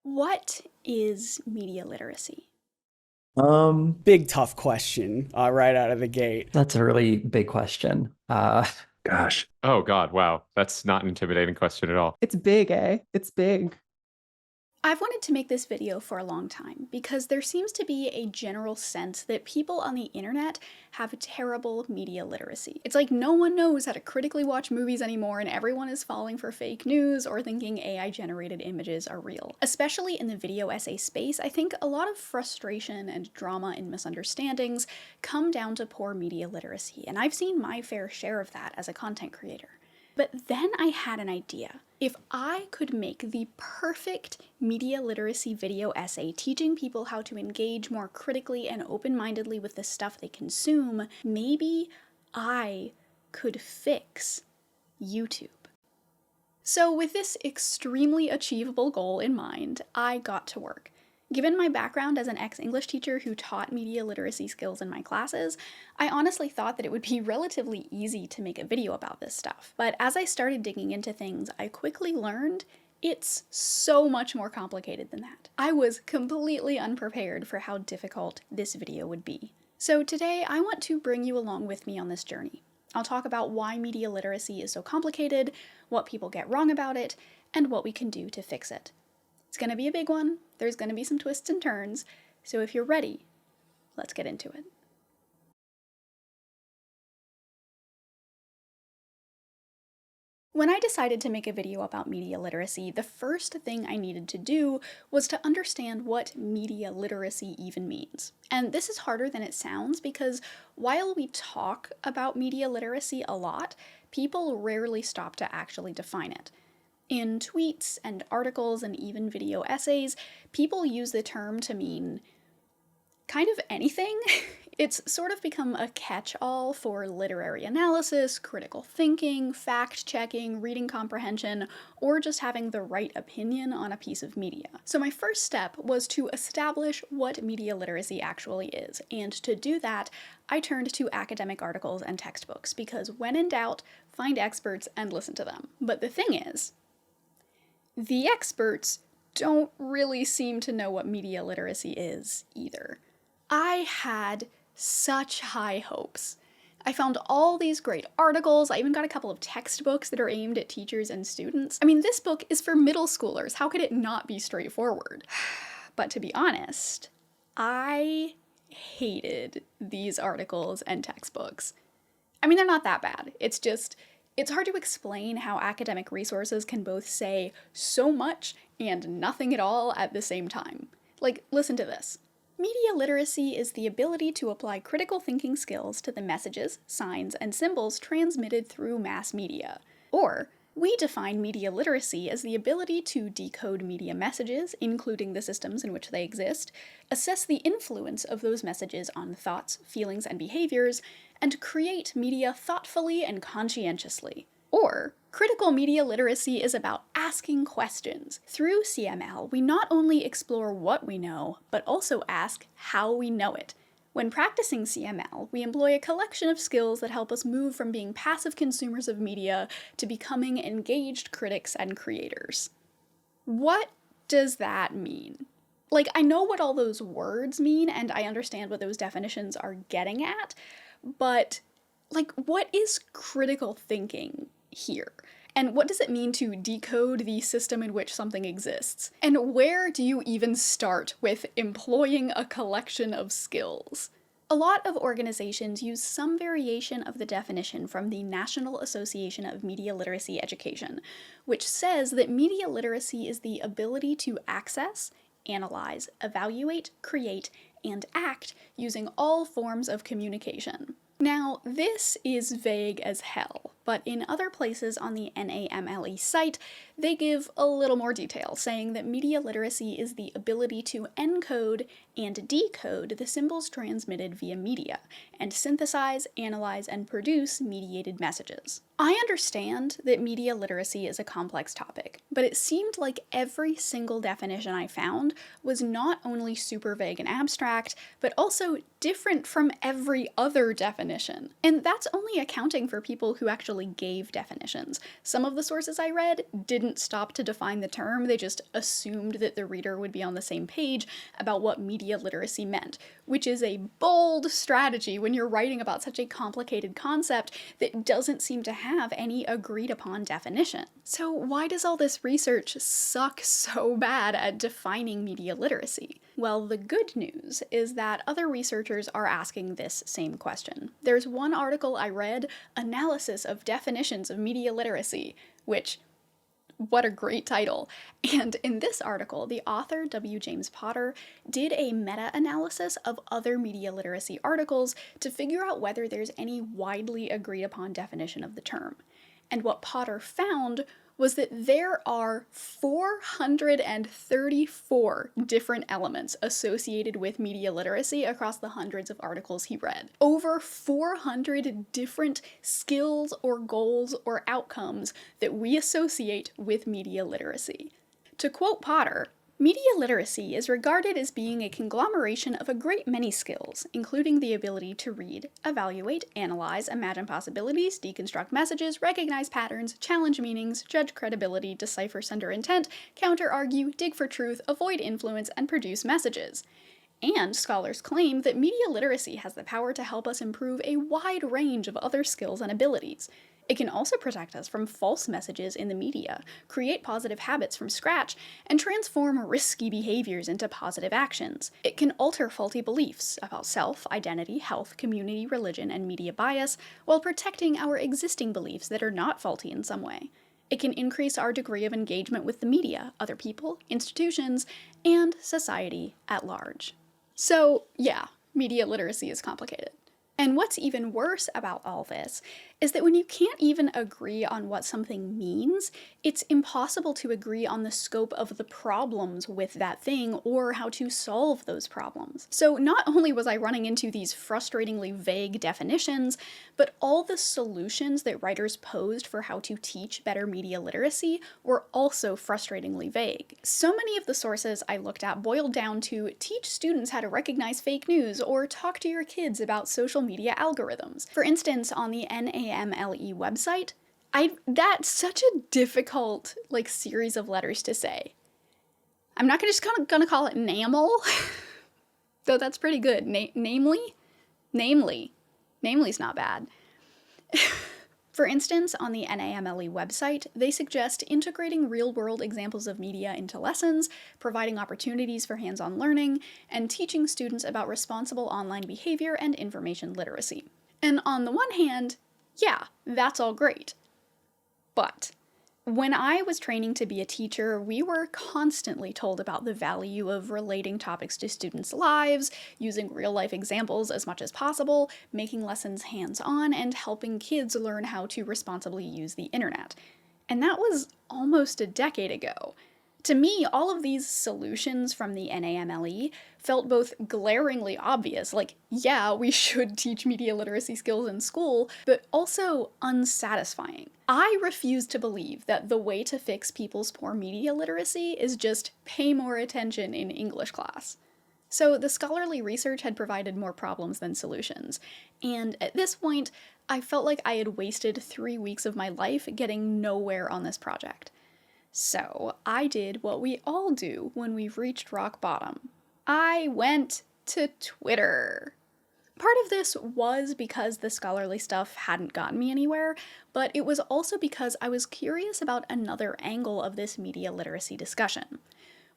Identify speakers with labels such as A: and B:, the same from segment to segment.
A: What is media literacy?
B: Big tough question right out of the gate.
C: That's a really big question.
D: Gosh. Oh God, wow. That's not an intimidating question at all.
E: It's big, eh? It's big.
A: I've wanted to make this video for a long time because there seems to be a general sense that people on the internet have terrible media literacy. It's like no one knows how to critically watch movies anymore and everyone is falling for fake news or thinking AI-generated images are real. Especially in the video essay space, I think a lot of frustration and drama and misunderstandings come down to poor media literacy, and I've seen my fair share of that as a content creator. But then I had an idea. If I could make the perfect media literacy video essay teaching people how to engage more critically and open-mindedly with the stuff they consume, maybe I could fix YouTube. So with this extremely achievable goal in mind, I got to work. Given my background as an ex-English teacher who taught media literacy skills in my classes, I honestly thought that it would be relatively easy to make a video about this stuff. But as I started digging into things, I quickly learned it's so much more complicated than that. I was completely unprepared for how difficult this video would be. So today I want to bring you along with me on this journey. I'll talk about why media literacy is so complicated, what people get wrong about it, and what we can do to fix it. It's going to be a big one, there's going to be some twists and turns, so if you're ready, let's get into it. When I decided to make a video about media literacy, the first thing I needed to do was to understand what media literacy even means. And this is harder than it sounds because while we talk about media literacy a lot, people rarely stop to actually define it. In tweets and articles and even video essays, people use the term to mean kind of anything. It's sort of become a catch-all for literary analysis, critical thinking, fact-checking, reading comprehension, or just having the right opinion on a piece of media. So my first step was to establish what media literacy actually is, and to do that, I turned to academic articles and textbooks, because when in doubt, find experts and listen to them. But the thing is, the experts don't really seem to know what media literacy is either. I had such high hopes. I found all these great articles, I even got a couple of textbooks that are aimed at teachers and students. I mean, this book is for middle schoolers, how could it not be straightforward? But to be honest, I hated these articles and textbooks. I mean, they're not that bad, it's hard to explain how academic resources can both say so much and nothing at all at the same time. Like, listen to this. Media literacy is the ability to apply critical thinking skills to the messages, signs, and symbols transmitted through mass media. Or, we define media literacy as the ability to decode media messages, including the systems in which they exist, assess the influence of those messages on thoughts, feelings, and behaviors, and create media thoughtfully and conscientiously. Or, critical media literacy is about asking questions. Through CML, we not only explore what we know, but also ask how we know it. When practicing CML, we employ a collection of skills that help us move from being passive consumers of media to becoming engaged critics and creators. What does that mean? Like, I know what all those words mean, and I understand what those definitions are getting at, but, like, what is critical thinking here? And what does it mean to decode the system in which something exists? And where do you even start with employing a collection of skills? A lot of organizations use some variation of the definition from the National Association of Media Literacy Education, which says that media literacy is the ability to access, analyze, evaluate, create, and act using all forms of communication. Now, this is vague as hell, but in other places on the NAMLE site, they give a little more detail, saying that media literacy is the ability to encode and decode the symbols transmitted via media, and synthesize, analyze, and produce mediated messages. I understand that media literacy is a complex topic, but it seemed like every single definition I found was not only super vague and abstract, but also different from every other definition. And that's only accounting for people who actually actually gave definitions. Some of the sources I read didn't stop to define the term, they just assumed that the reader would be on the same page about what media literacy meant, which is a bold strategy when you're writing about such a complicated concept that doesn't seem to have any agreed upon definition. So why does all this research suck so bad at defining media literacy? Well, the good news is that other researchers are asking this same question. There's one article I read, Analysis of Definitions of Media Literacy, which, what a great title. And in this article, the author, W. James Potter, did a meta-analysis of other media literacy articles to figure out whether there's any widely agreed upon definition of the term. And what Potter found was that there are 434 different elements associated with media literacy across the hundreds of articles he read. Over 400 different skills or goals or outcomes that we associate with media literacy. To quote Potter, media literacy is regarded as being a conglomeration of a great many skills, including the ability to read, evaluate, analyze, imagine possibilities, deconstruct messages, recognize patterns, challenge meanings, judge credibility, decipher sender intent, counter-argue, dig for truth, avoid influence, and produce messages. And scholars claim that media literacy has the power to help us improve a wide range of other skills and abilities. It can also protect us from false messages in the media, create positive habits from scratch, and transform risky behaviors into positive actions. It can alter faulty beliefs about self, identity, health, community, religion, and media bias, while protecting our existing beliefs that are not faulty in some way. It can increase our degree of engagement with the media, other people, institutions, and society at large. So, yeah, media literacy is complicated. And what's even worse about all this is that when you can't even agree on what something means, it's impossible to agree on the scope of the problems with that thing or how to solve those problems. So not only was I running into these frustratingly vague definitions, but all the solutions that writers posed for how to teach better media literacy were also frustratingly vague. So many of the sources I looked at boiled down to teach students how to recognize fake news or talk to your kids about social media algorithms. For instance, on the NAMLE website, that's such a difficult series of letters to say. I'm not gonna call it NAML, though that's pretty good. Namely's not bad. For instance, on the NAMLE website, they suggest integrating real-world examples of media into lessons, providing opportunities for hands-on learning, and teaching students about responsible online behavior and information literacy. And on the one hand, yeah, that's all great. But when I was training to be a teacher, we were constantly told about the value of relating topics to students' lives, using real-life examples as much as possible, making lessons hands-on, and helping kids learn how to responsibly use the internet. And that was almost a decade ago. To me, all of these solutions from the NAMLE felt both glaringly obvious, yeah, we should teach media literacy skills in school, but also unsatisfying. I refuse to believe that the way to fix people's poor media literacy is just pay more attention in English class. So the scholarly research had provided more problems than solutions, and at this point, I felt like I had wasted 3 weeks of my life getting nowhere on this project. So I did what we all do when we've reached rock bottom. I went to Twitter. Part of this was because the scholarly stuff hadn't gotten me anywhere, but it was also because I was curious about another angle of this media literacy discussion.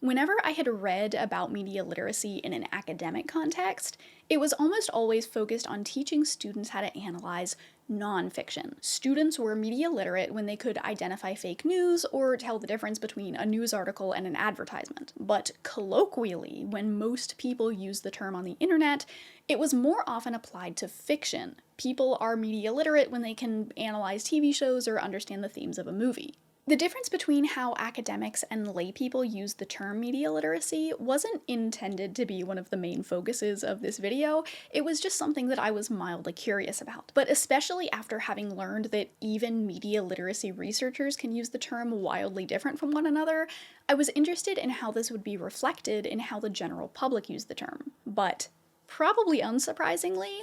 A: Whenever I had read about media literacy in an academic context, it was almost always focused on teaching students how to analyze nonfiction. Students were media literate when they could identify fake news or tell the difference between a news article and an advertisement. But colloquially, when most people use the term on the internet, it was more often applied to fiction. People are media literate when they can analyze TV shows or understand the themes of a movie. The difference between how academics and laypeople use the term media literacy wasn't intended to be one of the main focuses of this video, it was just something that I was mildly curious about. But especially after having learned that even media literacy researchers can use the term wildly different from one another, I was interested in how this would be reflected in how the general public use the term. But, probably unsurprisingly,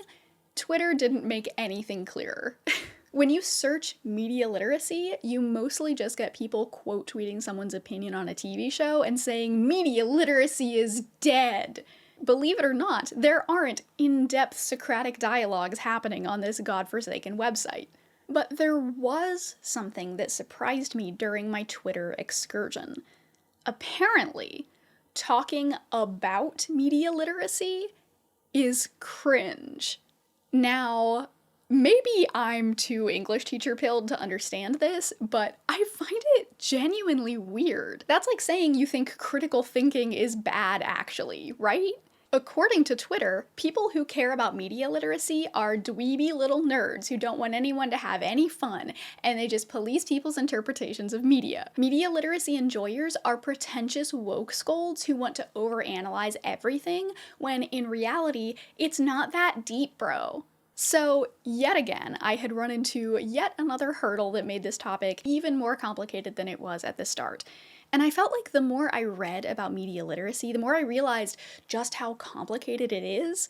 A: Twitter didn't make anything clearer. When you search media literacy, you mostly just get people quote tweeting someone's opinion on a TV show and saying media literacy is dead. Believe it or not, there aren't in-depth Socratic dialogues happening on this godforsaken website. But there was something that surprised me during my Twitter excursion. Apparently, talking about media literacy is cringe. Now, maybe I'm too English teacher pilled to understand this, but I find it genuinely weird. That's like saying you think critical thinking is bad, actually, right? According to Twitter, people who care about media literacy are dweeby little nerds who don't want anyone to have any fun, and they just police people's interpretations of media. Media literacy enjoyers are pretentious woke scolds who want to overanalyze everything, when in reality, it's not that deep, bro. So, yet again, I had run into yet another hurdle that made this topic even more complicated than it was at the start. And I felt like the more I read about media literacy, the more I realized just how complicated it is,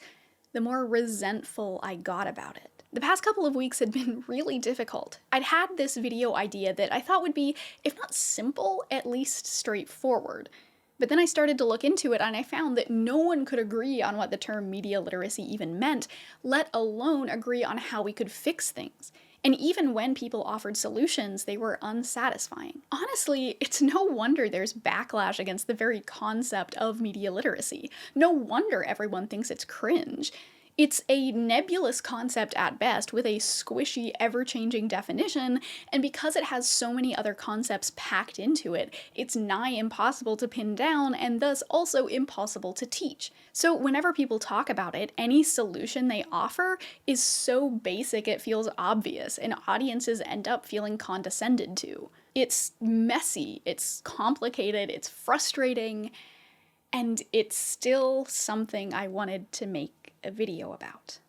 A: the more resentful I got about it. The past couple of weeks had been really difficult. I'd had this video idea that I thought would be, if not simple, at least straightforward. But then I started to look into it and I found that no one could agree on what the term media literacy even meant, let alone agree on how we could fix things. And even when people offered solutions, they were unsatisfying. Honestly, it's no wonder there's backlash against the very concept of media literacy. No wonder everyone thinks it's cringe. It's a nebulous concept at best with a squishy, ever-changing definition, and because it has so many other concepts packed into it, it's nigh impossible to pin down and thus also impossible to teach. So whenever people talk about it, any solution they offer is so basic it feels obvious, and audiences end up feeling condescended to. It's messy, it's complicated, it's frustrating, and it's still something I wanted to make a video about.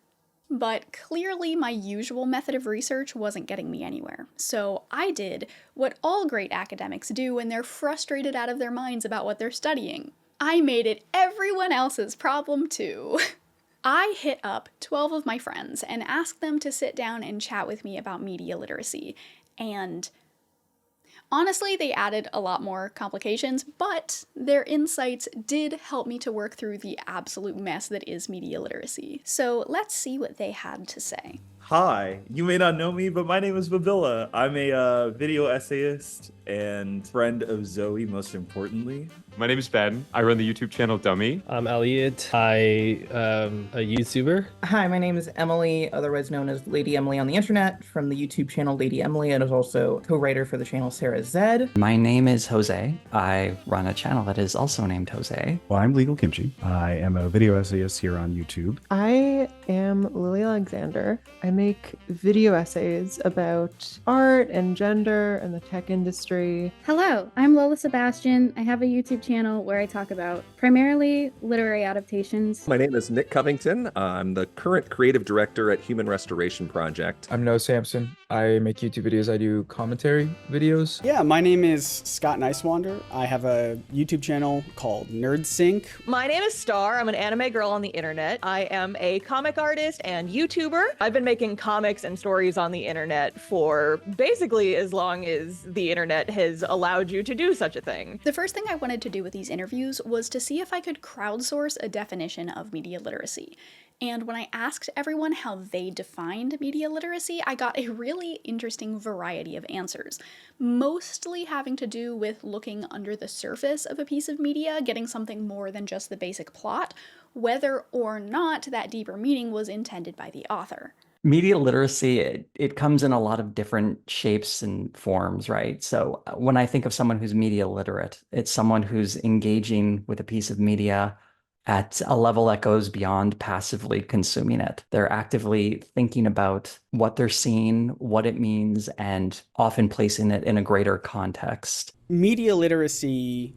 A: But clearly my usual method of research wasn't getting me anywhere, so I did what all great academics do when they're frustrated out of their minds about what they're studying. I made it everyone else's problem too. I hit up 12 of my friends and asked them to sit down and chat with me about media literacy, and honestly, they added a lot more complications, but their insights did help me to work through the absolute mess that is media literacy. So let's see what they had to say.
F: Hi, you may not know me, but my name is Babilla. I'm a video essayist and friend of Zoe, most importantly.
D: My name is Ben. I run the YouTube channel Dummy.
G: I'm Elliot. I am a YouTuber.
H: Hi, my name is Emily, otherwise known as Lady Emily on the internet, from the YouTube channel Lady Emily, and is also co-writer for the channel Sarah Zed.
C: My name is Jose. I run a channel that is also named Jose.
I: Well, I'm Legal Kimchi. I am a video essayist here on YouTube.
E: I am Lily Alexander. I make video essays about art and gender and the tech industry.
J: Hello, I'm Lola Sebastian. I have a YouTube channel where I talk about primarily literary adaptations.
K: My name is Nick Covington. I'm the current creative director at Human Restoration Project.
L: I'm Noah Sampson. I make YouTube videos. I do commentary videos.
B: Yeah, my name is Scott Nicewander. I have a YouTube channel called NerdSync.
M: My name is Star. I'm an anime girl on the internet. I am a comic artist and YouTuber. I've been making comics and stories on the internet for basically as long as the internet has allowed you to do such a thing.
A: The first thing I wanted to do with these interviews was to see if I could crowdsource a definition of media literacy. And when I asked everyone how they defined media literacy, I got a really interesting variety of answers, mostly having to do with looking under the surface of a piece of media, getting something more than just the basic plot, whether or not that deeper meaning was intended by the author.
C: Media literacy, it comes in a lot of different shapes and forms, right? So when I think of someone who's media literate, it's someone who's engaging with a piece of media at a level that goes beyond passively consuming it. They're actively thinking about what they're seeing, what it means, and often placing it in a greater context.
B: Media literacy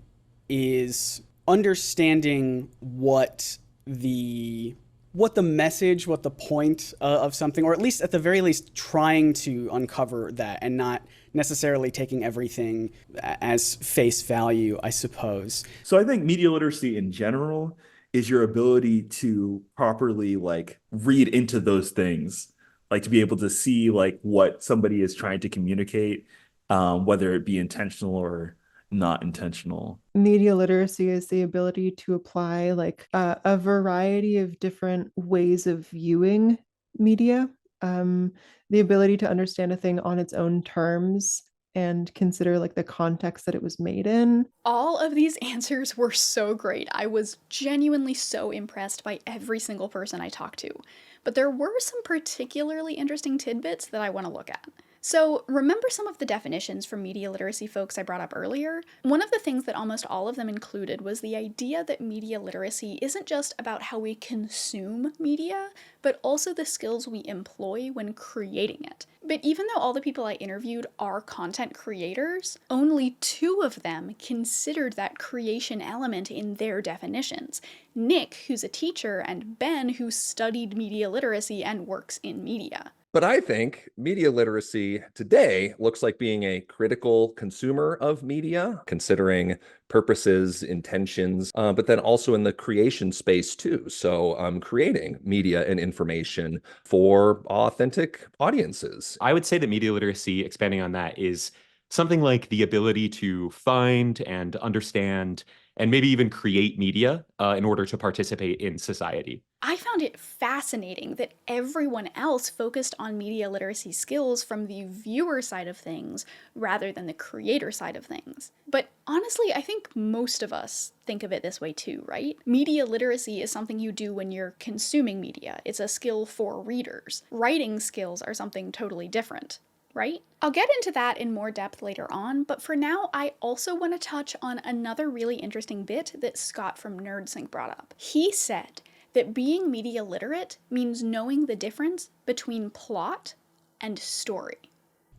B: is understanding what the message, what the point of something, or at least at the very least trying to uncover that and not necessarily taking everything as face value, I suppose.
F: So I think media literacy in general is your ability to properly read into those things. like to be able to see like what somebody is trying to communicate, whether it be intentional or not intentional.
E: Media literacy is the ability to apply like a variety of different ways of viewing media, the ability to understand a thing on its own terms and consider like the context that it was made in.
A: All of these answers were so great. I was genuinely so impressed by every single person I talked to. But there were some particularly interesting tidbits that I want to look at. So, remember some of the definitions from media literacy folks I brought up earlier? One of the things that almost all of them included was the idea that media literacy isn't just about how we consume media, but also the skills we employ when creating it. But even though all the people I interviewed are content creators, only 2 of them considered that creation element in their definitions. Nick, who's a teacher, and Ben, who studied media literacy and works in media.
K: But I think media literacy today looks like being a critical consumer of media, considering purposes, intentions, but then also in the creation space too. So creating media and information for authentic audiences.
D: I would say that media literacy, expanding on that, is something like the ability to find and understand and maybe even create media in order to participate in society.
A: I found it fascinating that everyone else focused on media literacy skills from the viewer side of things rather than the creator side of things. But honestly, I think most of us think of it this way too, right? Media literacy is something you do when you're consuming media. It's a skill for readers. Writing skills are something totally different, right? I'll get into that in more depth later on, but for now, I also want to touch on another really interesting bit that Scott from NerdSync brought up. He said that being media literate means knowing the difference between plot and story.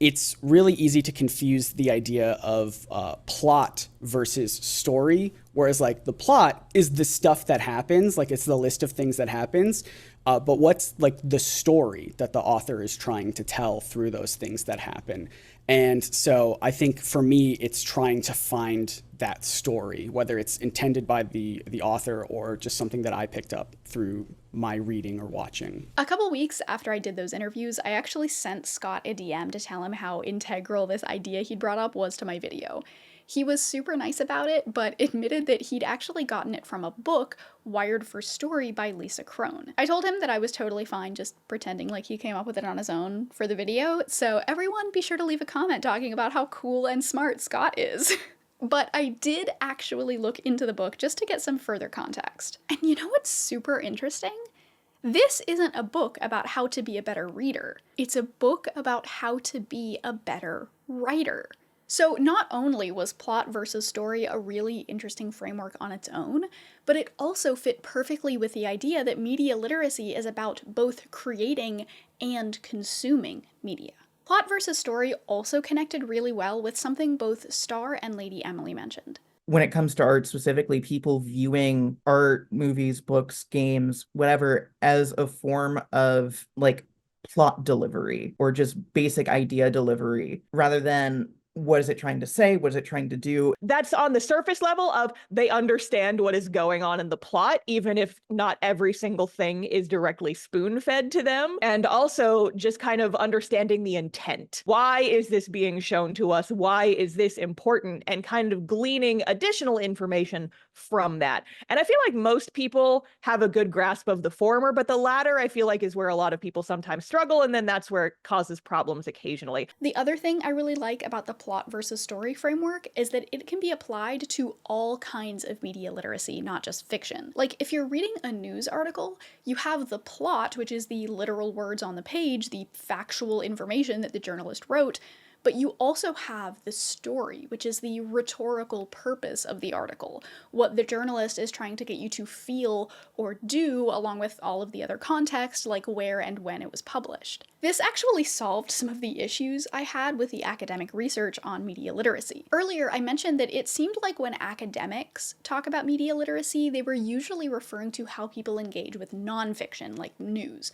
B: It's really easy to confuse the idea of plot versus story, whereas like the plot is the stuff that happens, like it's the list of things that happens, but what's like the story that the author is trying to tell through those things that happen. And so I think for me, it's trying to find that story, whether it's intended by the author or just something that I picked up through my reading or watching.
A: A couple weeks after I did those interviews, I actually sent Scott a DM to tell him how integral this idea he'd brought up was to my video. He was super nice about it, but admitted that he'd actually gotten it from a book, Wired for Story by Lisa Cron. I told him that I was totally fine just pretending like he came up with it on his own for the video, so everyone be sure to leave a comment talking about how cool and smart Scott is. But I did actually look into the book just to get some further context. And you know what's super interesting? This isn't a book about how to be a better reader. It's a book about how to be a better writer. So not only was plot versus story a really interesting framework on its own, but it also fit perfectly with the idea that media literacy is about both creating and consuming media. Plot versus story also connected really well with something both Star and Lady Emily mentioned.
H: When it comes to art specifically, people viewing art, movies, books, games, whatever, as a form of like plot delivery or just basic idea delivery rather than what is it trying to say? What is it trying to do?
M: That's on the surface level of they understand what is going on in the plot, even if not every single thing is directly spoon-fed to them. And also just kind of understanding the intent. Why is this being shown to us? Why is this important? And kind of gleaning additional information from that. And I feel like most people have a good grasp of the former, but the latter I feel like is where a lot of people sometimes struggle, and then that's where it causes problems occasionally.
A: The other thing I really like about the plot versus story framework is that it can be applied to all kinds of media literacy, not just fiction. Like if you're reading a news article, you have the plot, which is the literal words on the page, the factual information that the journalist wrote, but you also have the story, which is the rhetorical purpose of the article, what the journalist is trying to get you to feel or do, along with all of the other context, like where and when it was published. This actually solved some of the issues I had with the academic research on media literacy. Earlier, I mentioned that it seemed like when academics talk about media literacy, they were usually referring to how people engage with nonfiction, like news.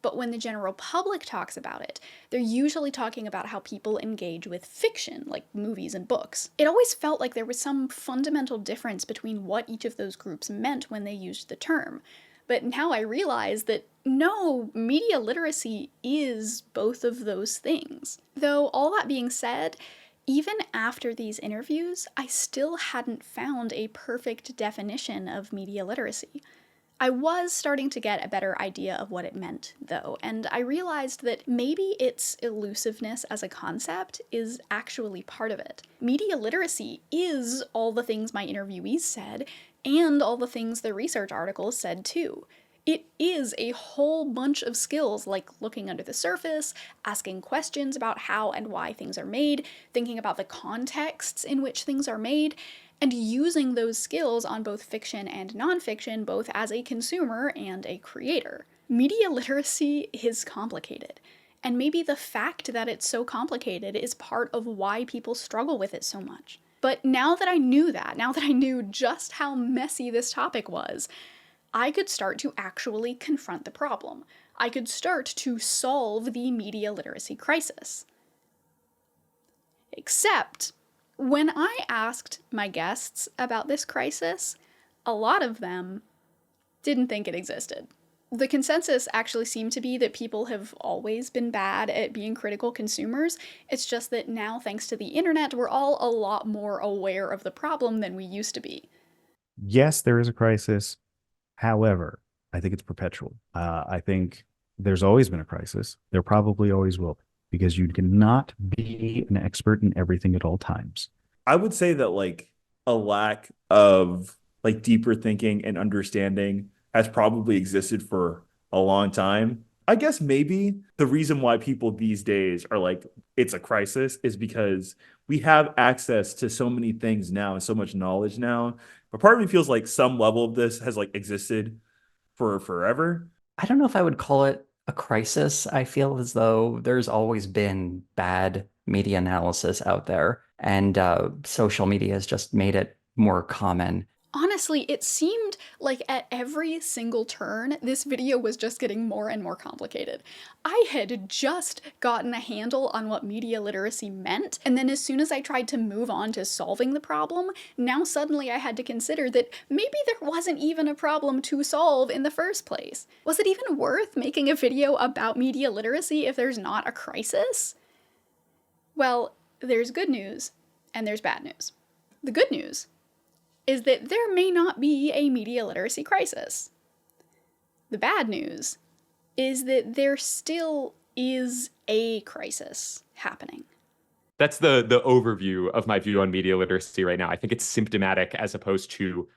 A: But when the general public talks about it, they're usually talking about how people engage with fiction, like movies and books. It always felt like there was some fundamental difference between what each of those groups meant when they used the term. But now I realize that no, media literacy is both of those things. Though all that being said, even after these interviews, I still hadn't found a perfect definition of media literacy. I was starting to get a better idea of what it meant, though, and I realized that maybe its elusiveness as a concept is actually part of it. Media literacy is all the things my interviewees said, and all the things the research articles said too. It is a whole bunch of skills like looking under the surface, asking questions about how and why things are made, thinking about the contexts in which things are made, and using those skills on both fiction and nonfiction, both as a consumer and a creator. Media literacy is complicated, and maybe the fact that it's so complicated is part of why people struggle with it so much. But now that I knew that, now that I knew just how messy this topic was, I could start to actually confront the problem. I could start to solve the media literacy crisis. Except, when I asked my guests about this crisis, a lot of them didn't think it existed. The consensus actually seemed to be that people have always been bad at being critical consumers. It's just that now, thanks to the internet, we're all a lot more aware of the problem than we used to be.
I: Yes, there is a crisis. However, I think it's perpetual. I think there's always been a crisis. There probably always will be, because you cannot be an expert in everything at all times.
F: I would say that like a lack of like deeper thinking and understanding has probably existed for a long time. I guess maybe the reason why people these days are like, it's a crisis is because we have access to so many things now and so much knowledge now. But part of me feels like some level of this has like existed for forever.
C: I don't know if I would call it a crisis. I feel as though there's always been bad media analysis out there, and social media has just made it more common.
A: Honestly, it seemed like at every single turn, this video was just getting more and more complicated. I had just gotten a handle on what media literacy meant, and then as soon as I tried to move on to solving the problem, now suddenly I had to consider that maybe there wasn't even a problem to solve in the first place. Was it even worth making a video about media literacy if there's not a crisis? Well, there's good news, and there's bad news. The good news is that there may not be a media literacy crisis. The bad news is that there still is a crisis happening.
D: That's the overview of my view on media literacy right now. I think it's symptomatic as opposed to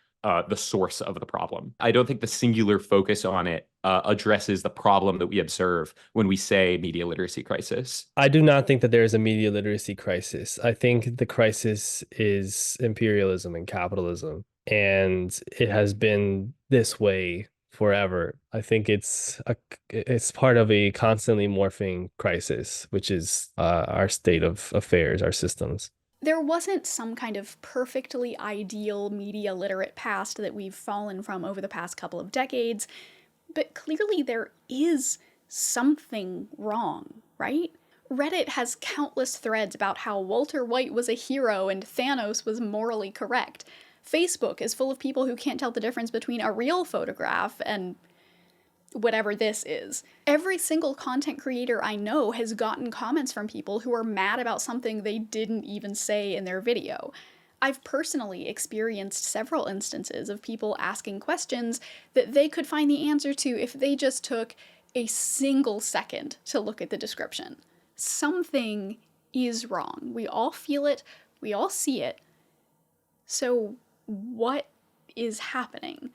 D: the source of the problem. I don't think the singular focus on it addresses the problem that we observe when we say media literacy crisis.
G: I do not think that there is a media literacy crisis. I think the crisis is imperialism and capitalism, and it has been this way forever. I think it's part of a constantly morphing crisis, which is our state of affairs, our systems.
A: There wasn't some kind of perfectly ideal media literate past that we've fallen from over the past couple of decades, but clearly there is something wrong, right? Reddit has countless threads about how Walter White was a hero and Thanos was morally correct. Facebook is full of people who can't tell the difference between a real photograph and whatever this is. Every single content creator I know has gotten comments from people who are mad about something they didn't even say in their video. I've personally experienced several instances of people asking questions that they could find the answer to if they just took a single second to look at the description. Something is wrong. We all feel it, we all see it. So what is happening?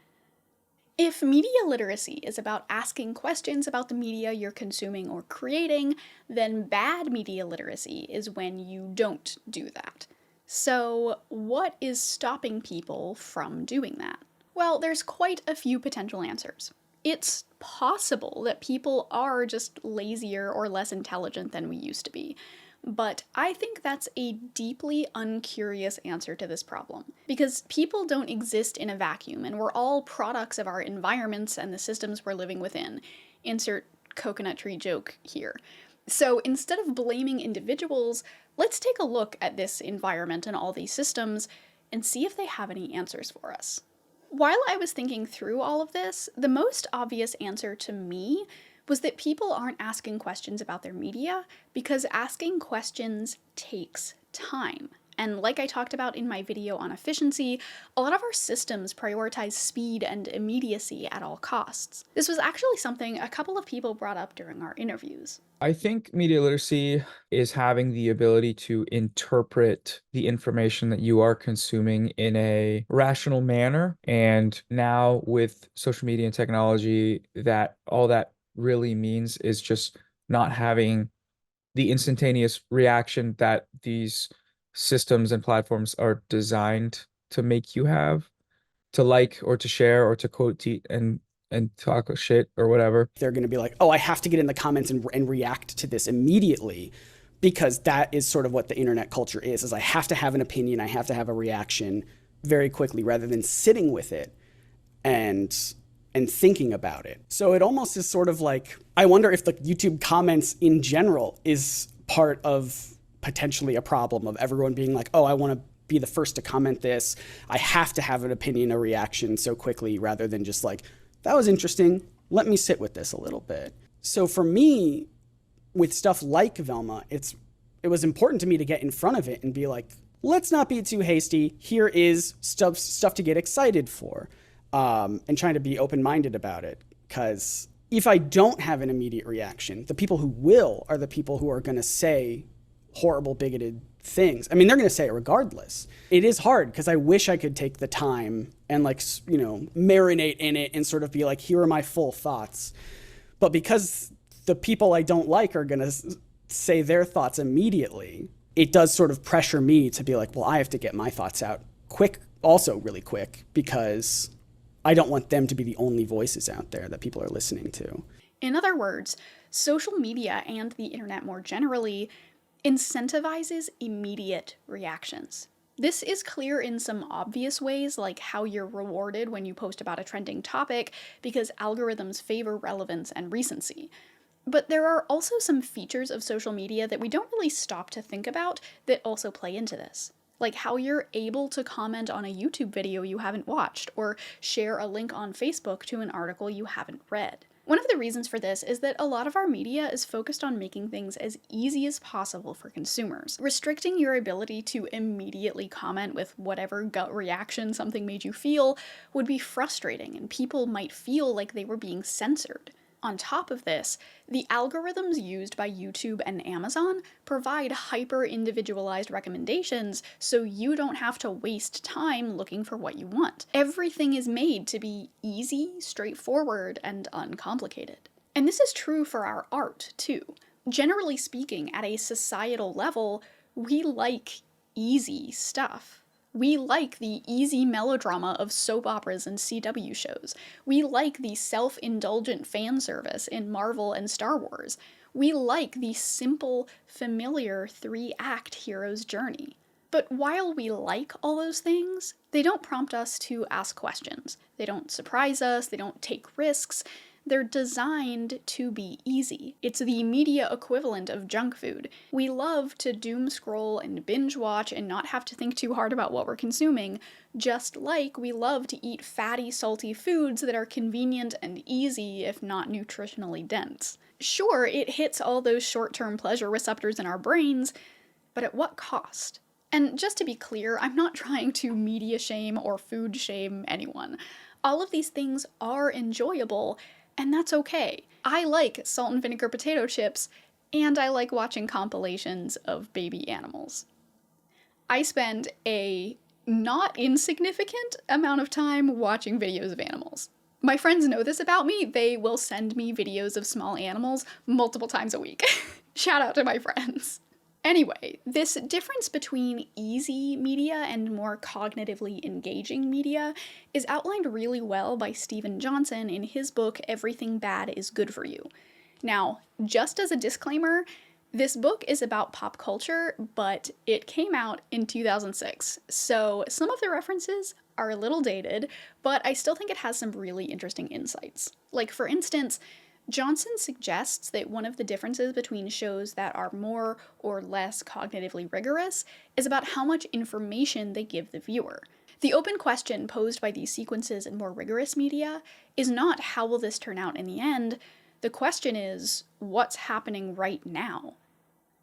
A: If media literacy is about asking questions about the media you're consuming or creating, then bad media literacy is when you don't do that. So, what is stopping people from doing that? Well, there's quite a few potential answers. It's possible that people are just lazier or less intelligent than we used to be. But I think that's a deeply uncurious answer to this problem. Because people don't exist in a vacuum, and we're all products of our environments and the systems we're living within. Insert coconut tree joke here. So instead of blaming individuals, let's take a look at this environment and all these systems and see if they have any answers for us. While I was thinking through all of this, the most obvious answer to me was that people aren't asking questions about their media because asking questions takes time. And like I talked about in my video on efficiency, a lot of our systems prioritize speed and immediacy at all costs. This was actually something a couple of people brought up during our interviews.
L: I think media literacy is having the ability to interpret the information that you are consuming in a rational manner. And now with social media and technology, that all that really means is just not having the instantaneous reaction that these systems and platforms are designed to make you have, to like or to share or to quote tweet and talk shit or whatever.
B: They're going to be like, oh, I have to get in the comments and react to this immediately, because that is sort of what the internet culture is I have to have an opinion, I have to have a reaction very quickly rather than sitting with it and thinking about it. So it almost is sort of like, I wonder if the YouTube comments in general is part of potentially a problem of everyone being like, oh, I want to be the first to comment this. I have to have an opinion, a reaction so quickly, rather than just like, that was interesting, let me sit with this a little bit. So for me, with stuff like Velma, it was important to me to get in front of it and be like, let's not be too hasty. Here is stuff to get excited for, and trying to be open-minded about it. Because if I don't have an immediate reaction, the people who will are the people who are going to say horrible, bigoted things. I mean, they're going to say it regardless. It is hard because I wish I could take the time and marinate in it and sort of be like, here are my full thoughts. But because the people I don't like are going to say their thoughts immediately, it does sort of pressure me to be like, well, I have to get my thoughts out quick, also really quick, because I don't want them to be the only voices out there that people are listening to.
A: In other words, social media and the internet more generally incentivizes immediate reactions. This is clear in some obvious ways, like how you're rewarded when you post about a trending topic because algorithms favor relevance and recency. But there are also some features of social media that we don't really stop to think about that also play into this. Like how you're able to comment on a YouTube video you haven't watched, or share a link on Facebook to an article you haven't read. One of the reasons for this is that a lot of our media is focused on making things as easy as possible for consumers. Restricting your ability to immediately comment with whatever gut reaction something made you feel would be frustrating, and people might feel like they were being censored. On top of this, the algorithms used by YouTube and Amazon provide hyper-individualized recommendations, so you don't have to waste time looking for what you want. Everything is made to be easy, straightforward, and uncomplicated. And this is true for our art, too. Generally speaking, at a societal level, we like easy stuff. We like the easy melodrama of soap operas and CW shows. We like the self-indulgent fan service in Marvel and Star Wars. We like the simple, familiar 3-act hero's journey. But while we like all those things, they don't prompt us to ask questions. They don't surprise us, they don't take risks. They're designed to be easy. It's the media equivalent of junk food. We love to doom scroll and binge watch and not have to think too hard about what we're consuming, just like we love to eat fatty, salty foods that are convenient and easy, if not nutritionally dense. Sure, it hits all those short-term pleasure receptors in our brains, but at what cost? And just to be clear, I'm not trying to media shame or food shame anyone. All of these things are enjoyable, and that's okay. I like salt and vinegar potato chips, and I like watching compilations of baby animals. I spend a not insignificant amount of time watching videos of animals. My friends know this about me. They will send me videos of small animals multiple times a week. Shout out to my friends. Anyway, this difference between easy media and more cognitively engaging media is outlined really well by Steven Johnson in his book, Everything Bad is Good for You. Now, just as a disclaimer, this book is about pop culture, but it came out in 2006, so some of the references are a little dated, but I still think it has some really interesting insights. Like, for instance, Johnson suggests that one of the differences between shows that are more or less cognitively rigorous is about how much information they give the viewer. The open question posed by these sequences in more rigorous media is not how will this turn out in the end. The question is, what's happening right now?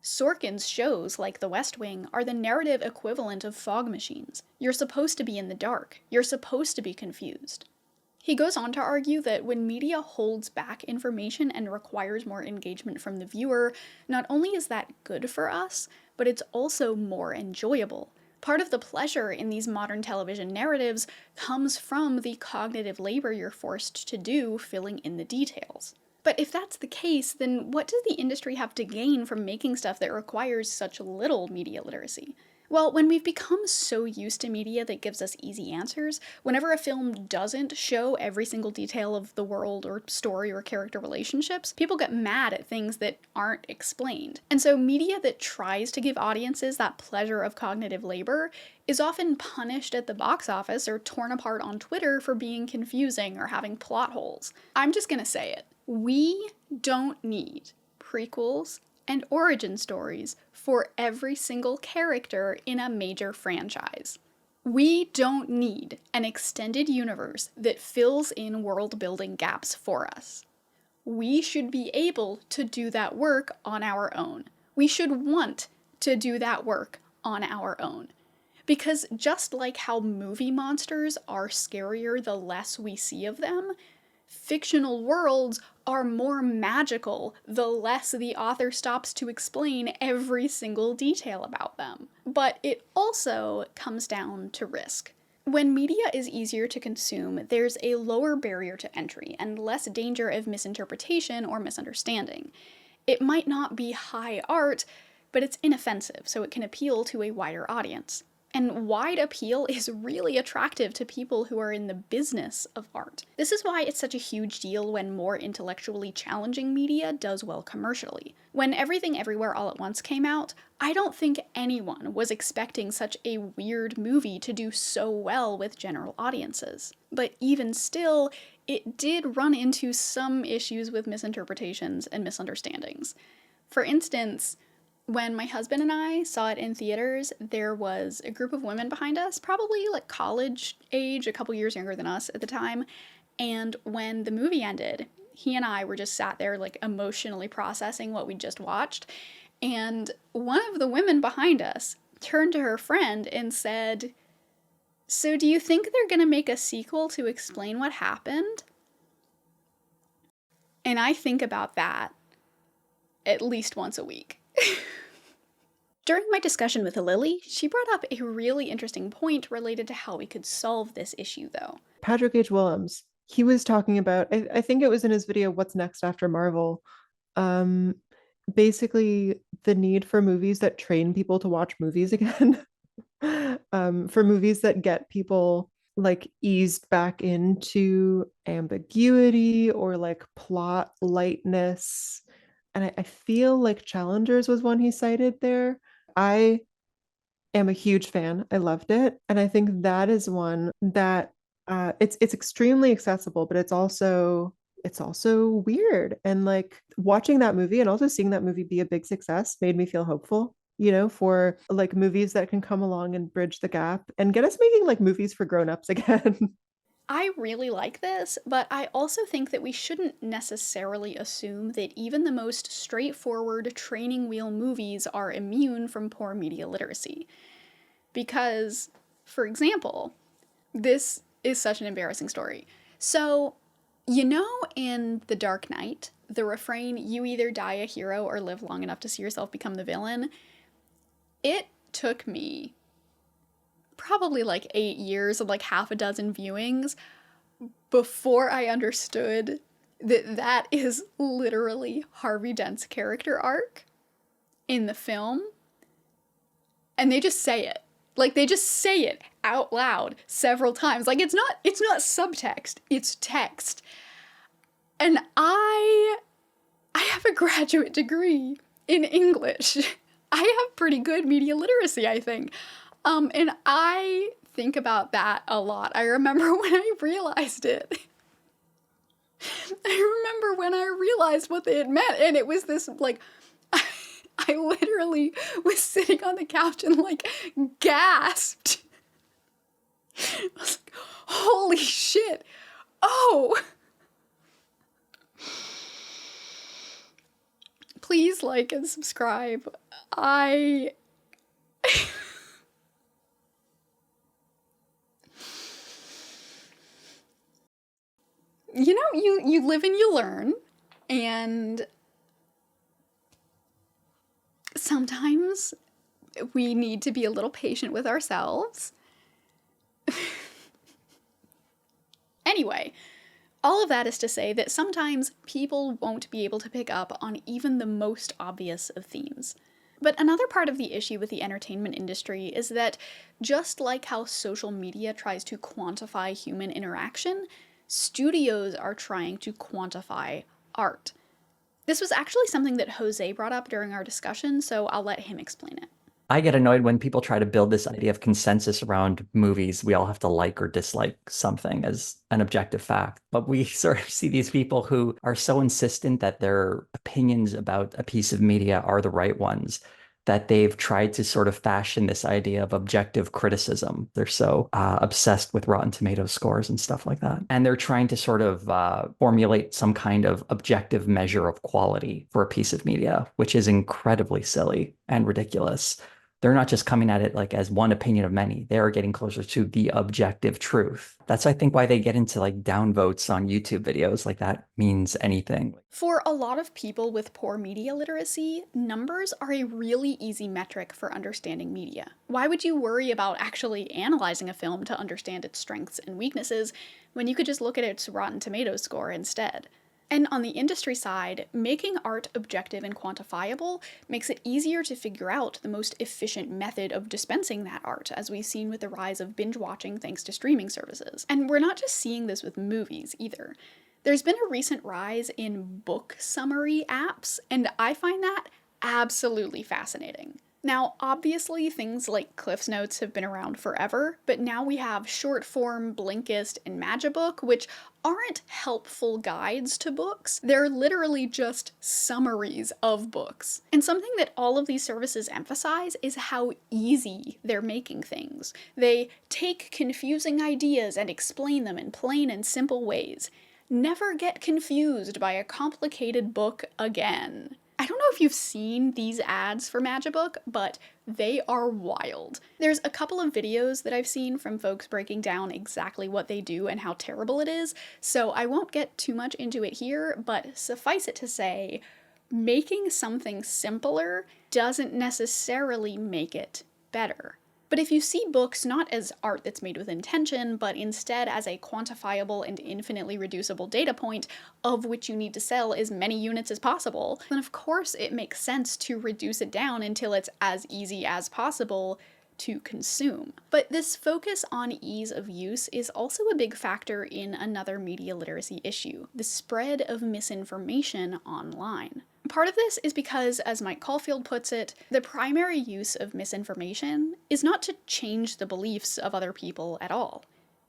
A: Sorkin's shows, like The West Wing, are the narrative equivalent of fog machines. You're supposed to be in the dark. You're supposed to be confused. He goes on to argue that when media holds back information and requires more engagement from the viewer, not only is that good for us, but it's also more enjoyable. Part of the pleasure in these modern television narratives comes from the cognitive labor you're forced to do filling in the details. But if that's the case, then what does the industry have to gain from making stuff that requires such little media literacy? Well, when we've become so used to media that gives us easy answers, whenever a film doesn't show every single detail of the world or story or character relationships, people get mad at things that aren't explained. And so media that tries to give audiences that pleasure of cognitive labor is often punished at the box office or torn apart on Twitter for being confusing or having plot holes. I'm just gonna say it. We don't need prequels and origin stories for every single character in a major franchise. We don't need an extended universe that fills in world-building gaps for us. We should be able to do that work on our own. We should want to do that work on our own. Because just like how movie monsters are scarier the less we see of them, fictional worlds are more magical the less the author stops to explain every single detail about them. But it also comes down to risk. When media is easier to consume, there's a lower barrier to entry and less danger of misinterpretation or misunderstanding. It might not be high art, but it's inoffensive, so it can appeal to a wider audience. And wide appeal is really attractive to people who are in the business of art. This is why it's such a huge deal when more intellectually challenging media does well commercially. When Everything Everywhere All at Once came out, I don't think anyone was expecting such a weird movie to do so well with general audiences. But even still, it did run into some issues with misinterpretations and misunderstandings. For instance, when my husband and I saw it in theaters, there was a group of women behind us, probably like college age, a couple years younger than us at the time, and when the movie ended, he and I were just sat there like emotionally processing what we'd just watched, and one of the women behind us turned to her friend and said, "So do you think they're gonna make a sequel to explain what happened?" And I think about that at least once a week. During my discussion with Lily, she brought up a really interesting point related to how we could solve this issue, though.
E: Patrick H. Willems, he was talking about, I think it was in his video, What's Next After Marvel, basically the need for movies that train people to watch movies again, for movies that get people like eased back into ambiguity or like plot lightness. And I feel like Challengers was one he cited there. I am a huge fan. I loved it. And I think that is one that it's extremely accessible, but it's also weird. And like watching that movie and also seeing that movie be a big success made me feel hopeful, you know, for like movies that can come along and bridge the gap and get us making like movies for grown-ups again.
A: I really like this, but I also think that we shouldn't necessarily assume that even the most straightforward training wheel movies are immune from poor media literacy. Because, for example, this is such an embarrassing story. So, you know in The Dark Knight, the refrain, "You either die a hero or live long enough to see yourself become the villain"? It took me probably like 8 years and like half a dozen viewings before I understood that that is literally Harvey Dent's character arc in the film. And they just say it. Like they just say it out loud several times. Like it's not subtext, it's text. And I have a graduate degree in English. I have pretty good media literacy, I think. And I think about that a lot. I remember when I realized it. I remember when I realized what they had meant, and it was this, like, I literally was sitting on the couch and, like, gasped. I was like, holy shit. Oh. Please like and subscribe. You know, you live and you learn, and sometimes we need to be a little patient with ourselves. Anyway, all of that is to say that sometimes people won't be able to pick up on even the most obvious of themes. But another part of the issue with the entertainment industry is that just like how social media tries to quantify human interaction, studios are trying to quantify art. This was actually something that Jose brought up during our discussion, so I'll let him explain it.
C: I get annoyed when people try to build this idea of consensus around movies. We all have to like or dislike something as an objective fact. But we sort of see these people who are so insistent that their opinions about a piece of media are the right ones, that they've tried to sort of fashion this idea of objective criticism. They're so obsessed with Rotten Tomatoes scores and stuff like that. And they're trying to sort of formulate some kind of objective measure of quality for a piece of media, which is incredibly silly and ridiculous. They're not just coming at it like as one opinion of many. They are getting closer to the objective truth. That's, I think, why they get into like downvotes on YouTube videos. Like that means anything.
A: For a lot of people with poor media literacy, numbers are a really easy metric for understanding media. Why would you worry about actually analyzing a film to understand its strengths and weaknesses when you could just look at its Rotten Tomatoes score instead? And on the industry side, making art objective and quantifiable makes it easier to figure out the most efficient method of dispensing that art, as we've seen with the rise of binge watching thanks to streaming services. And we're not just seeing this with movies either. There's been a recent rise in book summary apps, and I find that absolutely fascinating. Now, obviously, things like Cliff's Notes have been around forever, but now we have short form, Blinkist, and Magibook, which aren't helpful guides to books. They're literally just summaries of books. And something that all of these services emphasize is how easy they're making things. They take confusing ideas and explain them in plain and simple ways. Never get confused by a complicated book again. I don't know if you've seen these ads for Magibook, but they are wild. There's a couple of videos that I've seen from folks breaking down exactly what they do and how terrible it is, so I won't get too much into it here, but suffice it to say, making something simpler doesn't necessarily make it better. But if you see books not as art that's made with intention, but instead as a quantifiable and infinitely reducible data point of which you need to sell as many units as possible, then of course it makes sense to reduce it down until it's as easy as possible to consume. But this focus on ease of use is also a big factor in another media literacy issue, the spread of misinformation online. Part of this is because, as Mike Caulfield puts it, the primary use of misinformation is not to change the beliefs of other people at all.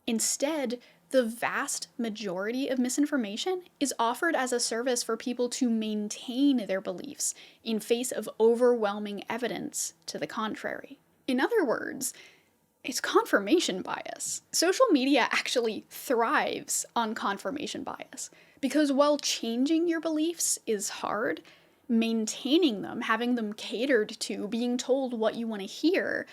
A: Instead, the vast majority of misinformation is offered as a service for people to maintain their beliefs in face of overwhelming evidence to the contrary. In other words, it's confirmation bias. Social media actually thrives on confirmation bias, because while changing your beliefs is hard, maintaining them, having them catered to, being told what you want to hear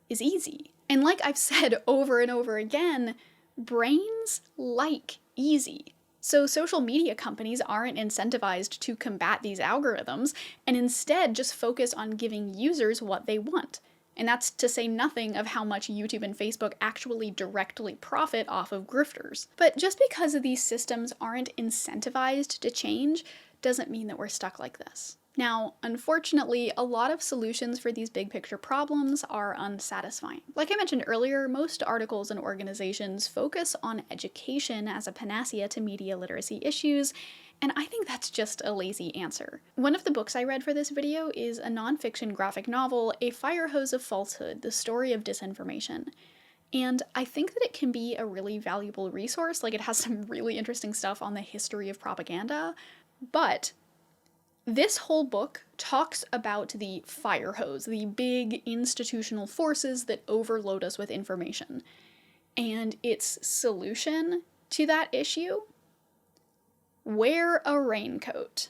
A: is easy. And like I've said over and over again, brains like easy. So social media companies aren't incentivized to combat these algorithms and instead just focus on giving users what they want. And that's to say nothing of how much YouTube and Facebook actually directly profit off of grifters. But just because these systems aren't incentivized to change doesn't mean that we're stuck like this. Now, unfortunately, a lot of solutions for these big picture problems are unsatisfying. Like I mentioned earlier, most articles and organizations focus on education as a panacea to media literacy issues, and I think that's just a lazy answer. One of the books I read for this video is a nonfiction graphic novel, A Firehose of Falsehood, The Story of Disinformation. And I think that it can be a really valuable resource, like it has some really interesting stuff on the history of propaganda, but this whole book talks about the firehose, the big institutional forces that overload us with information. and its solution to that issue? Wear a raincoat.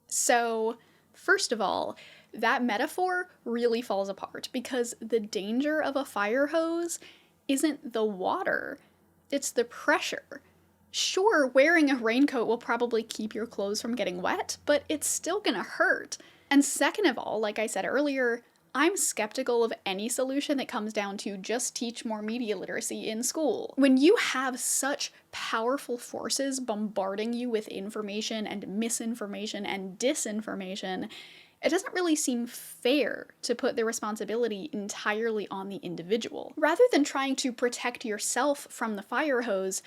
A: So, first of all, that metaphor really falls apart because the danger of a fire hose isn't the water, it's the pressure. Sure, wearing a raincoat will probably keep your clothes from getting wet, but it's still gonna hurt. And second of all, like I said earlier, I'm skeptical of any solution that comes down to just teach more media literacy in school. When you have such powerful forces bombarding you with information and misinformation and disinformation, it doesn't really seem fair to put the responsibility entirely on the individual. Rather than trying to protect yourself from the fire hose,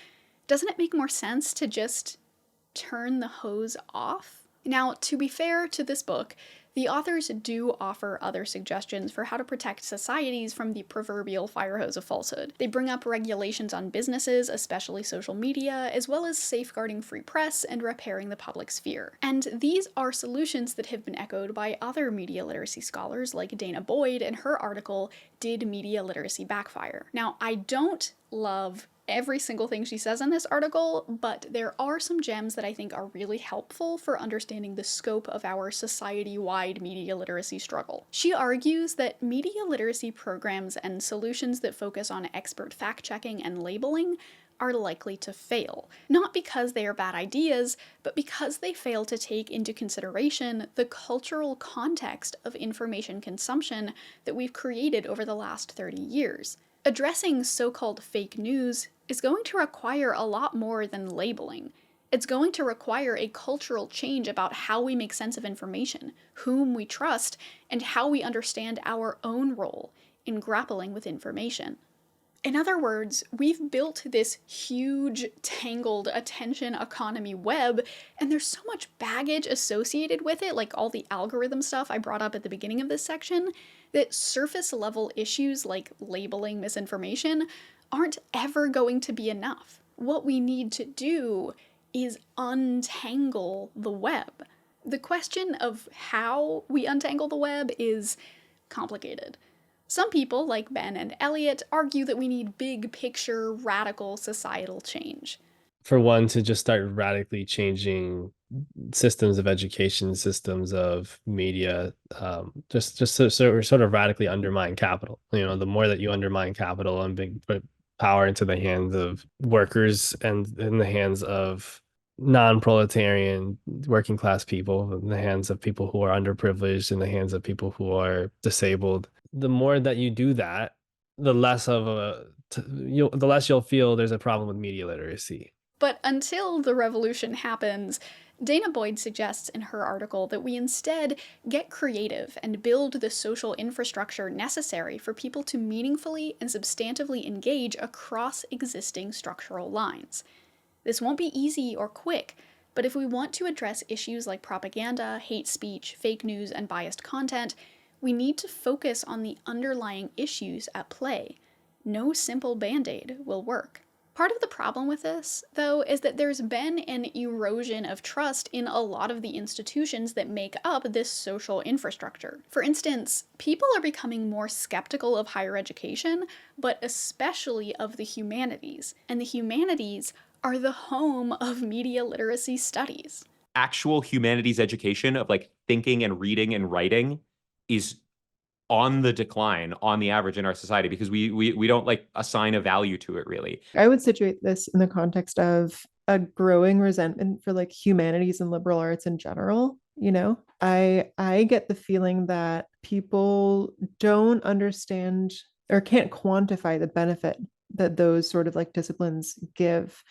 A: doesn't it make more sense to just turn the hose off? Now, to be fair to this book, the authors do offer other suggestions for how to protect societies from the proverbial fire hose of falsehood. They bring up regulations on businesses, especially social media, as well as safeguarding free press and repairing the public sphere. And these are solutions that have been echoed by other media literacy scholars like Dana Boyd in her article, Did Media Literacy Backfire? Now, I don't love every single thing she says in this article, but there are some gems that I think are really helpful for understanding the scope of our society-wide media literacy struggle. She argues that media literacy programs and solutions that focus on expert fact-checking and labeling are likely to fail. Not because they are bad ideas, but because they fail to take into consideration the cultural context of information consumption that we've created over the last 30 years. Addressing so-called fake news is going to require a lot more than labeling. It's going to require a cultural change about how we make sense of information, whom we trust, and how we understand our own role in grappling with information. In other words, we've built this huge, tangled attention economy web, and there's so much baggage associated with it, like all the algorithm stuff I brought up at the beginning of this section, that surface-level issues like labeling misinformation aren't ever going to be enough. What we need to do is untangle the web. The question of how we untangle the web is complicated. Some people, like Ben and Elliot, argue that we need big picture, radical societal change.
G: For one, to just start radically changing systems of education, systems of media, just to sort of radically undermine capital. You know, the more that you undermine capital and put power into the hands of workers and in the hands of non-proletarian working class people, in the hands of people who are underprivileged, in the hands of people who are disabled, the more that you do that, the less you'll feel there's a problem with media literacy.
A: But until the revolution happens, Dana Boyd suggests in her article that we instead get creative and build the social infrastructure necessary for people to meaningfully and substantively engage across existing structural lines. This won't be easy or quick, but if we want to address issues like propaganda, hate speech, fake news, and biased content, we need to focus on the underlying issues at play. No simple band-aid will work. Part of the problem with this, though, is that there's been an erosion of trust in a lot of the institutions that make up this social infrastructure. For instance, people are becoming more skeptical of higher education, but especially of the humanities. And the humanities are the home of media literacy studies.
D: Actual humanities education of like thinking and reading and writing is on the decline on the average in our society because we don't like assign a value to it really.
E: I would situate this in the context of a growing resentment for like humanities and liberal arts in general. You know, I get the feeling that people don't understand or can't quantify the benefit that those sort of like disciplines give.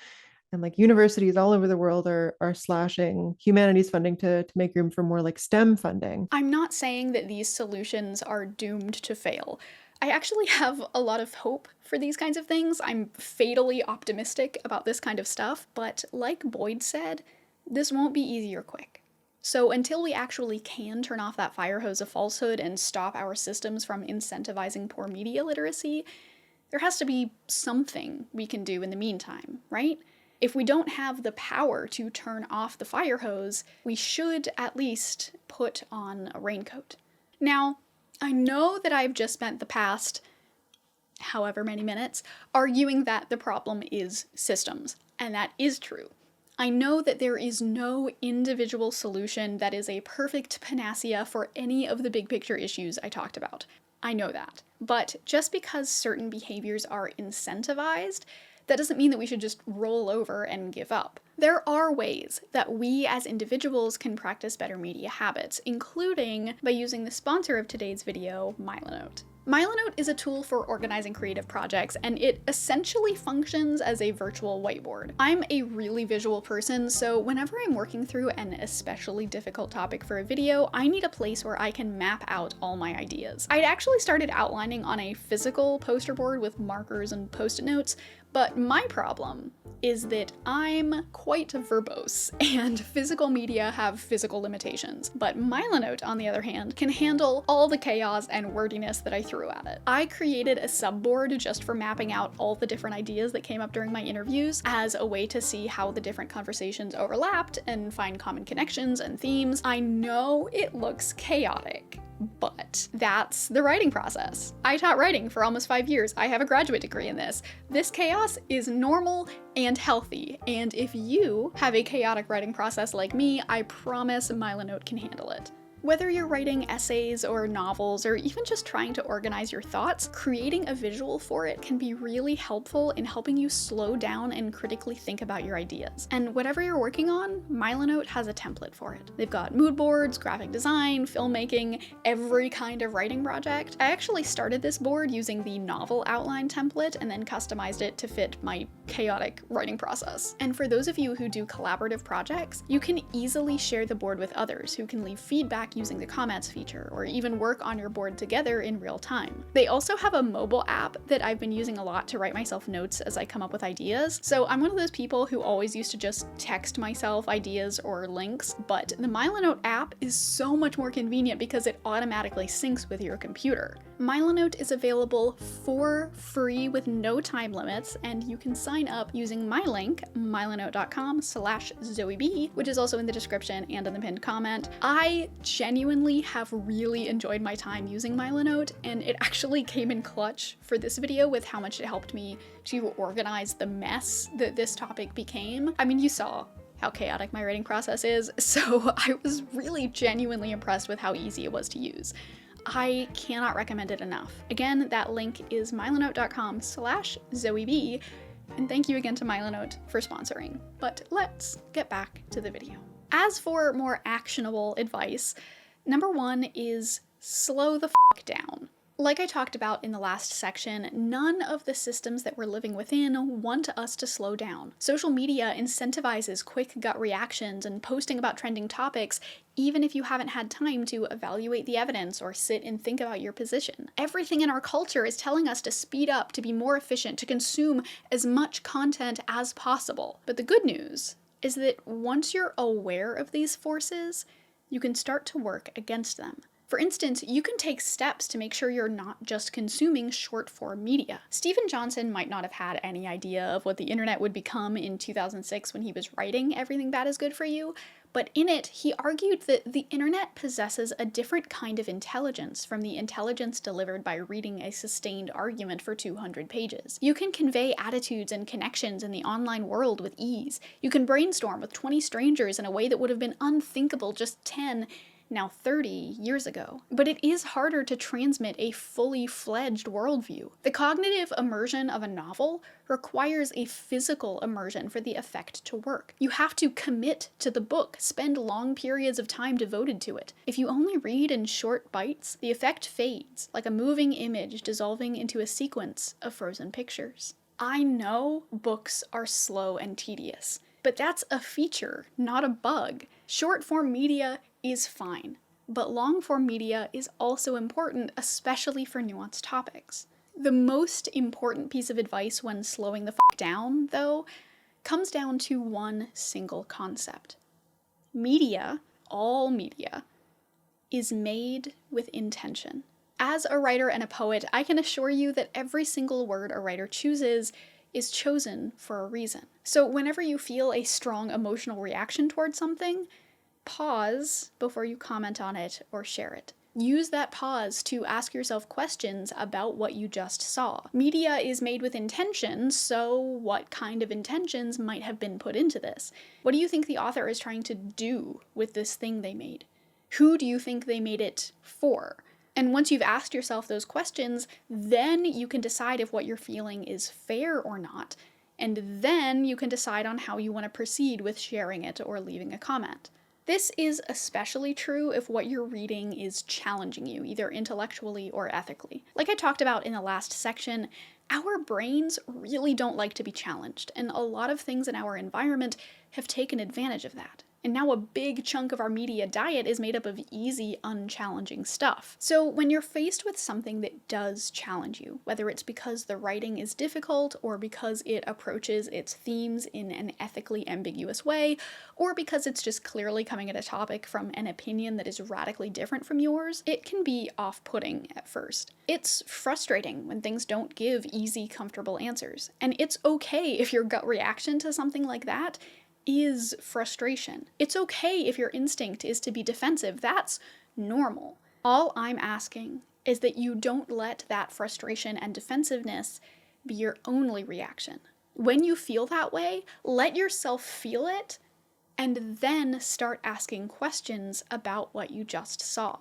E: And like universities all over the world are slashing humanities funding to make room for more like STEM funding.
A: I'm not saying that these solutions are doomed to fail. I actually have a lot of hope for these kinds of things. I'm fatally optimistic about this kind of stuff, but like Boyd said, this won't be easy or quick. So until we actually can turn off that fire hose of falsehood and stop our systems from incentivizing poor media literacy, there has to be something we can do in the meantime, right? If we don't have the power to turn off the fire hose, we should at least put on a raincoat. Now, I know that I've just spent the past however many minutes, arguing that the problem is systems. And that is true. I know that there is no individual solution that is a perfect panacea for any of the big picture issues I talked about. I know that. But just because certain behaviors are incentivized, that doesn't mean that we should just roll over and give up. There are ways that we as individuals can practice better media habits, including by using the sponsor of today's video, Milanote. Milanote is a tool for organizing creative projects, and it essentially functions as a virtual whiteboard. I'm a really visual person, so whenever I'm working through an especially difficult topic for a video, I need a place where I can map out all my ideas. I'd actually started outlining on a physical poster board with markers and post-it notes, but my problem is that I'm quite verbose, and physical media have physical limitations. But Milanote, on the other hand, can handle all the chaos and wordiness that I threw at it. I created a subboard just for mapping out all the different ideas that came up during my interviews as a way to see how the different conversations overlapped and find common connections and themes. I know it looks chaotic, but that's the writing process. I taught writing for almost 5 years. I have a graduate degree in this. This chaos is normal and healthy, and if you have a chaotic writing process like me, I promise Milanote can handle it. Whether you're writing essays or novels or even just trying to organize your thoughts, creating a visual for it can be really helpful in helping you slow down and critically think about your ideas. And whatever you're working on, Milanote has a template for it. They've got mood boards, graphic design, filmmaking, every kind of writing project. I actually started this board using the novel outline template and then customized it to fit my chaotic writing process. And for those of you who do collaborative projects, you can easily share the board with others who can leave feedback using the comments feature, or even work on your board together in real time. They also have a mobile app that I've been using a lot to write myself notes as I come up with ideas. So I'm one of those people who always used to just text myself ideas or links, but the Milanote app is so much more convenient because it automatically syncs with your computer. Milanote is available for free with no time limits, and you can sign up using my link, milanote.com/ZoeB, which is also in the description and in the pinned comment. I genuinely have really enjoyed my time using Milanote, and it actually came in clutch for this video with how much it helped me to organize the mess that this topic became. I mean, you saw how chaotic my writing process is, so I was really genuinely impressed with how easy it was to use. I cannot recommend it enough. Again, that link is milanote.com/ZoeB, and thank you again to Milanote for sponsoring. But let's get back to the video. As for more actionable advice, number 1 is slow the f*** down. Like I talked about in the last section, none of the systems that we're living within want us to slow down. Social media incentivizes quick gut reactions and posting about trending topics, even if you haven't had time to evaluate the evidence or sit and think about your position. Everything in our culture is telling us to speed up, to be more efficient, to consume as much content as possible. But the good news is that once you're aware of these forces, you can start to work against them. For instance, you can take steps to make sure you're not just consuming short-form media. Stephen Johnson might not have had any idea of what the internet would become in 2006 when he was writing Everything Bad is Good for You, but in it, he argued that the internet possesses a different kind of intelligence from the intelligence delivered by reading a sustained argument for 200 pages. You can convey attitudes and connections in the online world with ease. You can brainstorm with 20 strangers in a way that would have been unthinkable just 10, now 30 years ago. But it is harder to transmit a fully fledged worldview. The cognitive immersion of a novel requires a physical immersion for the effect to work. You have to commit to the book, spend long periods of time devoted to it. If you only read in short bites, the effect fades, like a moving image dissolving into a sequence of frozen pictures. I know books are slow and tedious, but that's a feature, not a bug. Short-form media is fine, but long-form media is also important, especially for nuanced topics. The most important piece of advice when slowing the f*** down, though, comes down to one single concept. Media, all media, is made with intention. As a writer and a poet, I can assure you that every single word a writer chooses is chosen for a reason. So whenever you feel a strong emotional reaction towards something, pause before you comment on it or share it. Use that pause to ask yourself questions about what you just saw. Media is made with intention, so what kind of intentions might have been put into this? What do you think the author is trying to do with this thing they made? Who do you think they made it for? And once you've asked yourself those questions, then you can decide if what you're feeling is fair or not, and then you can decide on how you want to proceed with sharing it or leaving a comment. This is especially true if what you're reading is challenging you, either intellectually or ethically. Like I talked about in the last section, our brains really don't like to be challenged, and a lot of things in our environment have taken advantage of that. And now a big chunk of our media diet is made up of easy, unchallenging stuff. So when you're faced with something that does challenge you, whether it's because the writing is difficult, or because it approaches its themes in an ethically ambiguous way, or because it's just clearly coming at a topic from an opinion that is radically different from yours, it can be off-putting at first. It's frustrating when things don't give easy, comfortable answers. And it's okay if your gut reaction to something like that is frustration. It's okay if your instinct is to be defensive. That's normal. All I'm asking is that you don't let that frustration and defensiveness be your only reaction. When you feel that way, let yourself feel it, and then start asking questions about what you just saw.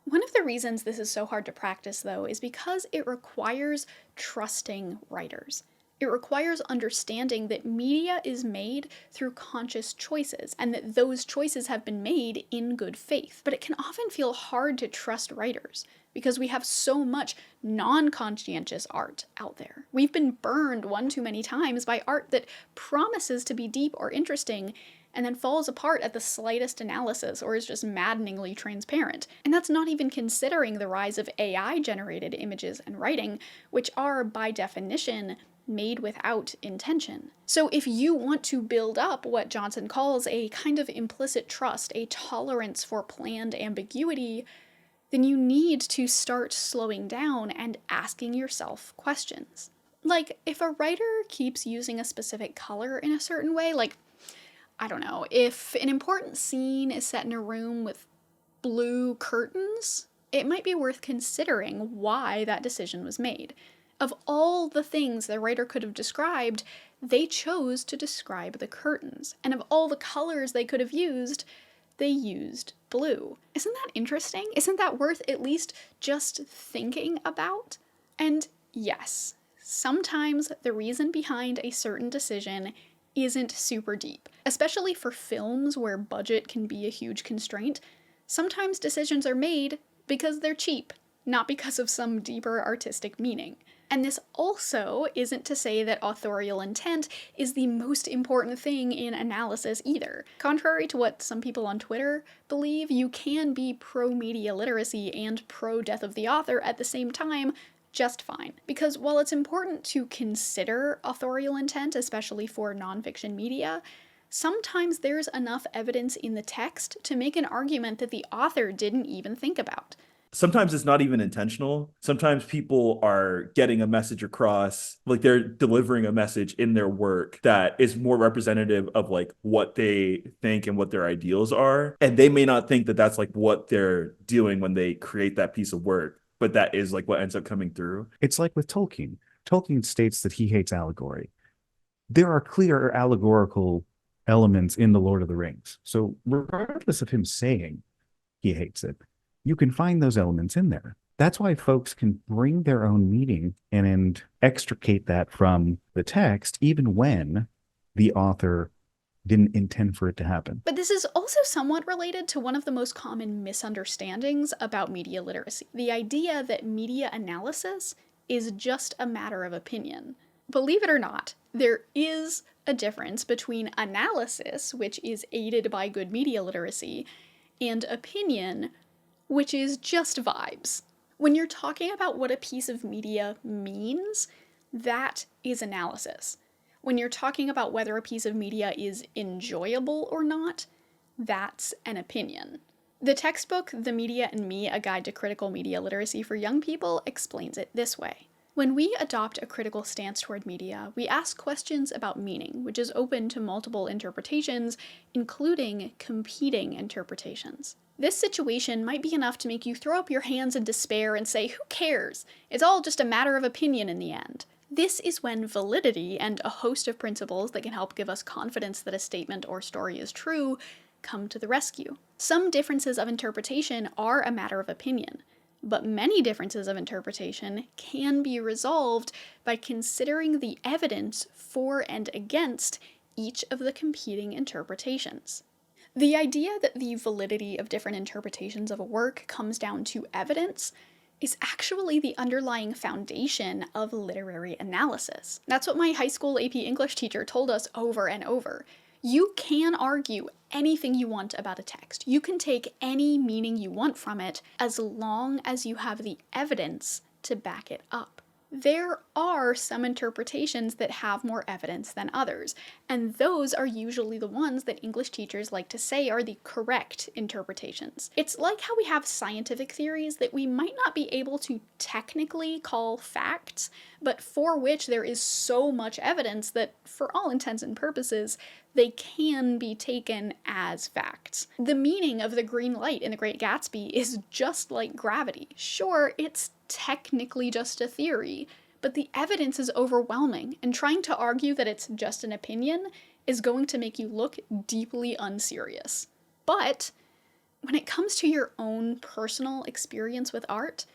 A: One of the reasons this is so hard to practice, though, is because it requires trusting writers. It requires understanding that media is made through conscious choices, and that those choices have been made in good faith. But it can often feel hard to trust writers, because we have so much non-conscientious art out there. We've been burned one too many times by art that promises to be deep or interesting, and then falls apart at the slightest analysis or is just maddeningly transparent. And that's not even considering the rise of AI-generated images and writing, which are, by definition, made without intention. So if you want to build up what Johnson calls a kind of implicit trust, a tolerance for planned ambiguity, then you need to start slowing down and asking yourself questions. Like, if a writer keeps using a specific color in a certain way, like, I don't know, if an important scene is set in a room with blue curtains, it might be worth considering why that decision was made. Of all the things the writer could have described, they chose to describe the curtains. And of all the colors they could have used, they used blue. Isn't that interesting? Isn't that worth at least just thinking about? And yes, sometimes the reason behind a certain decision isn't super deep, especially for films where budget can be a huge constraint. Sometimes decisions are made because they're cheap, not because of some deeper artistic meaning. And this also isn't to say that authorial intent is the most important thing in analysis either. Contrary to what some people on Twitter believe, you can be pro-media literacy and pro-death of the author at the same time just fine. Because while it's important to consider authorial intent, especially for nonfiction media, sometimes there's enough evidence in the text to make an argument that the author didn't even think about.
F: Sometimes it's not even intentional. Sometimes people are getting a message across, like they're delivering a message in their work that is more representative of like what they think and what their ideals are. And they may not think that that's like what they're doing when they create that piece of work, but that is like what ends up coming through.
I: It's like with Tolkien. Tolkien states that he hates allegory. There are clear allegorical elements in The Lord of the Rings. So regardless of him saying he hates it, you can find those elements in there. That's why folks can bring their own meaning and extricate that from the text, even when the author didn't intend for it to happen.
A: But this is also somewhat related to one of the most common misunderstandings about media literacy, the idea that media analysis is just a matter of opinion. Believe it or not, there is a difference between analysis, which is aided by good media literacy, and opinion, which is just vibes. When you're talking about what a piece of media means, that is analysis. When you're talking about whether a piece of media is enjoyable or not, that's an opinion. The textbook, The Media and Me, A Guide to Critical Media Literacy for Young People, explains it this way. When we adopt a critical stance toward media, we ask questions about meaning, which is open to multiple interpretations, including competing interpretations. This situation might be enough to make you throw up your hands in despair and say, who cares? It's all just a matter of opinion in the end. This is when validity and a host of principles that can help give us confidence that a statement or story is true come to the rescue. Some differences of interpretation are a matter of opinion, but many differences of interpretation can be resolved by considering the evidence for and against each of the competing interpretations. The idea that the validity of different interpretations of a work comes down to evidence is actually the underlying foundation of literary analysis. That's what my high school AP English teacher told us over and over. You can argue anything you want about a text. You can take any meaning you want from it as long as you have the evidence to back it up. There are some interpretations that have more evidence than others, and those are usually the ones that English teachers like to say are the correct interpretations. It's like how we have scientific theories that we might not be able to technically call facts, but for which there is so much evidence that, for all intents and purposes, they can be taken as facts. The meaning of the green light in The Great Gatsby is just like gravity. Sure, it's technically just a theory, but the evidence is overwhelming, and trying to argue that it's just an opinion is going to make you look deeply unserious. But when it comes to your own personal experience with art,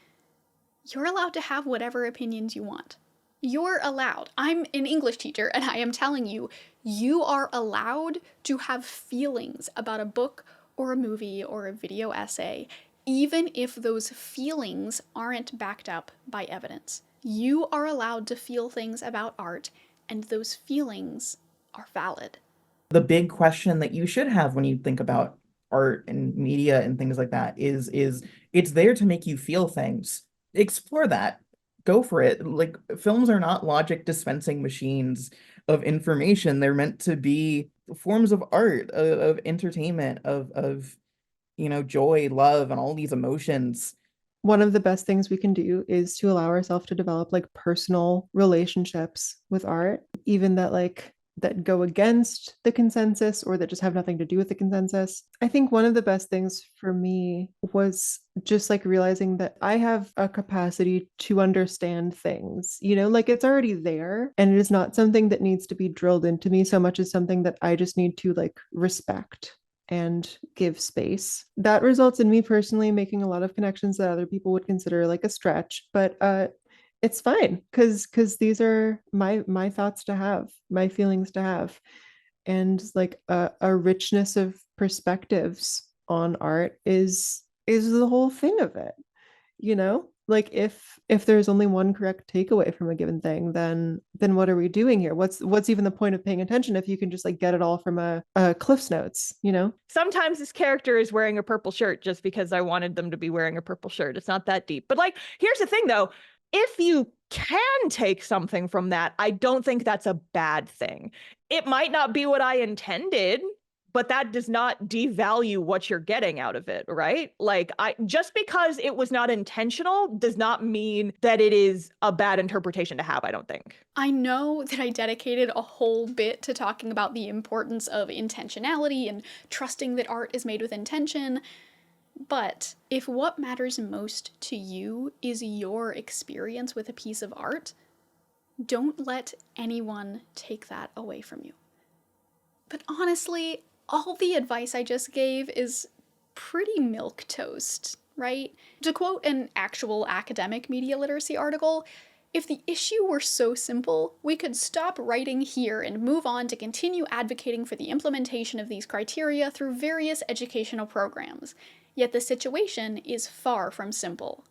A: you're allowed to have whatever opinions you want. You're allowed. I'm an English teacher, and I am telling you, you are allowed to have feelings about a book or a movie or a video essay, even if those feelings aren't backed up by evidence. You are allowed to feel things about art, and those feelings are valid.
H: The big question that you should have when you think about art and media and things like that is it's there to make you feel things. Explore that. Go for it. Like, films are not logic dispensing machines of information. They're meant to be forms of art, of entertainment, of joy, love, and all these emotions.
E: One of the best things we can do is to allow ourselves to develop like personal relationships with art, even that go against the consensus or that just have nothing to do with the consensus. I think one of the best things for me was just like realizing that I have a capacity to understand things, like it's already there, and it is not something that needs to be drilled into me so much as something that I just need to like respect and give space. That results in me personally making a lot of connections that other people would consider like a stretch, but it's fine because these are my thoughts to have, my feelings to have, and like a richness of perspectives on art is the whole thing of it. Like if there's only one correct takeaway from a given thing, then what are we doing here? What's even the point of paying attention if you can just like get it all from a Cliff's Notes?
M: Sometimes this character is wearing a purple shirt just because I wanted them to be wearing a purple shirt. It's not that deep. But like, here's the thing though. If you can take something from that, I don't think that's a bad thing. It might not be what I intended, but that does not devalue what you're getting out of it, right? Like, just because it was not intentional does not mean that it is a bad interpretation to have, I don't think.
A: I know that I dedicated a whole bit to talking about the importance of intentionality and trusting that art is made with intention, but if what matters most to you is your experience with a piece of art, don't let anyone take that away from you. But honestly, all the advice I just gave is pretty milquetoast, right? To quote an actual academic media literacy article, if the issue were so simple, we could stop writing here and move on to continue advocating for the implementation of these criteria through various educational programs. Yet the situation is far from simple.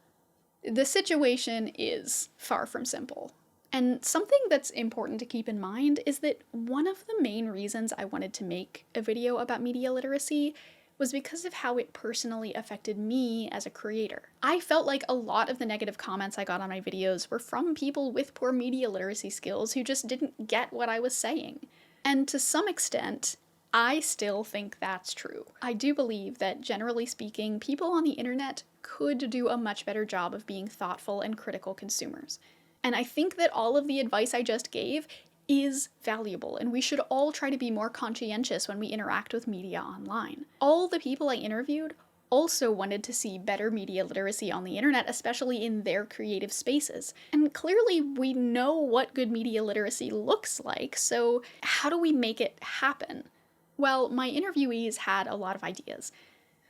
A: The situation is far from simple. And something that's important to keep in mind is that one of the main reasons I wanted to make a video about media literacy was because of how it personally affected me as a creator. I felt like a lot of the negative comments I got on my videos were from people with poor media literacy skills who just didn't get what I was saying. And to some extent, I still think that's true. I do believe that, generally speaking, people on the internet could do a much better job of being thoughtful and critical consumers. And I think that all of the advice I just gave is valuable, and we should all try to be more conscientious when we interact with media online. All the people I interviewed also wanted to see better media literacy on the internet, especially in their creative spaces. And clearly we know what good media literacy looks like, so how do we make it happen? Well, my interviewees had a lot of ideas.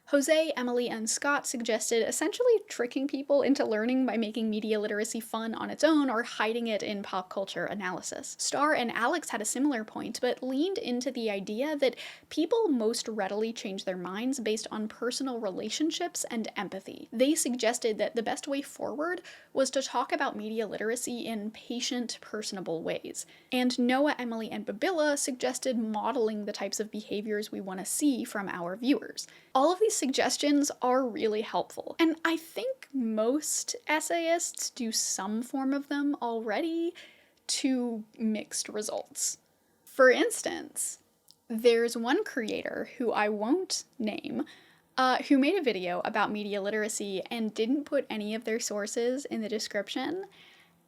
A: Jose, Emily, and Scott suggested essentially tricking people into learning by making media literacy fun on its own or hiding it in pop culture analysis. Star and Alex had a similar point, but leaned into the idea that people most readily change their minds based on personal relationships and empathy. They suggested that the best way forward was to talk about media literacy in patient, personable ways. And Noah, Emily, and Babilla suggested modeling the types of behaviors we want to see from our viewers. All of these suggestions are really helpful, and I think most essayists do some form of them already to mixed results. For instance, there's one creator who I won't name who made a video about media literacy and didn't put any of their sources in the description,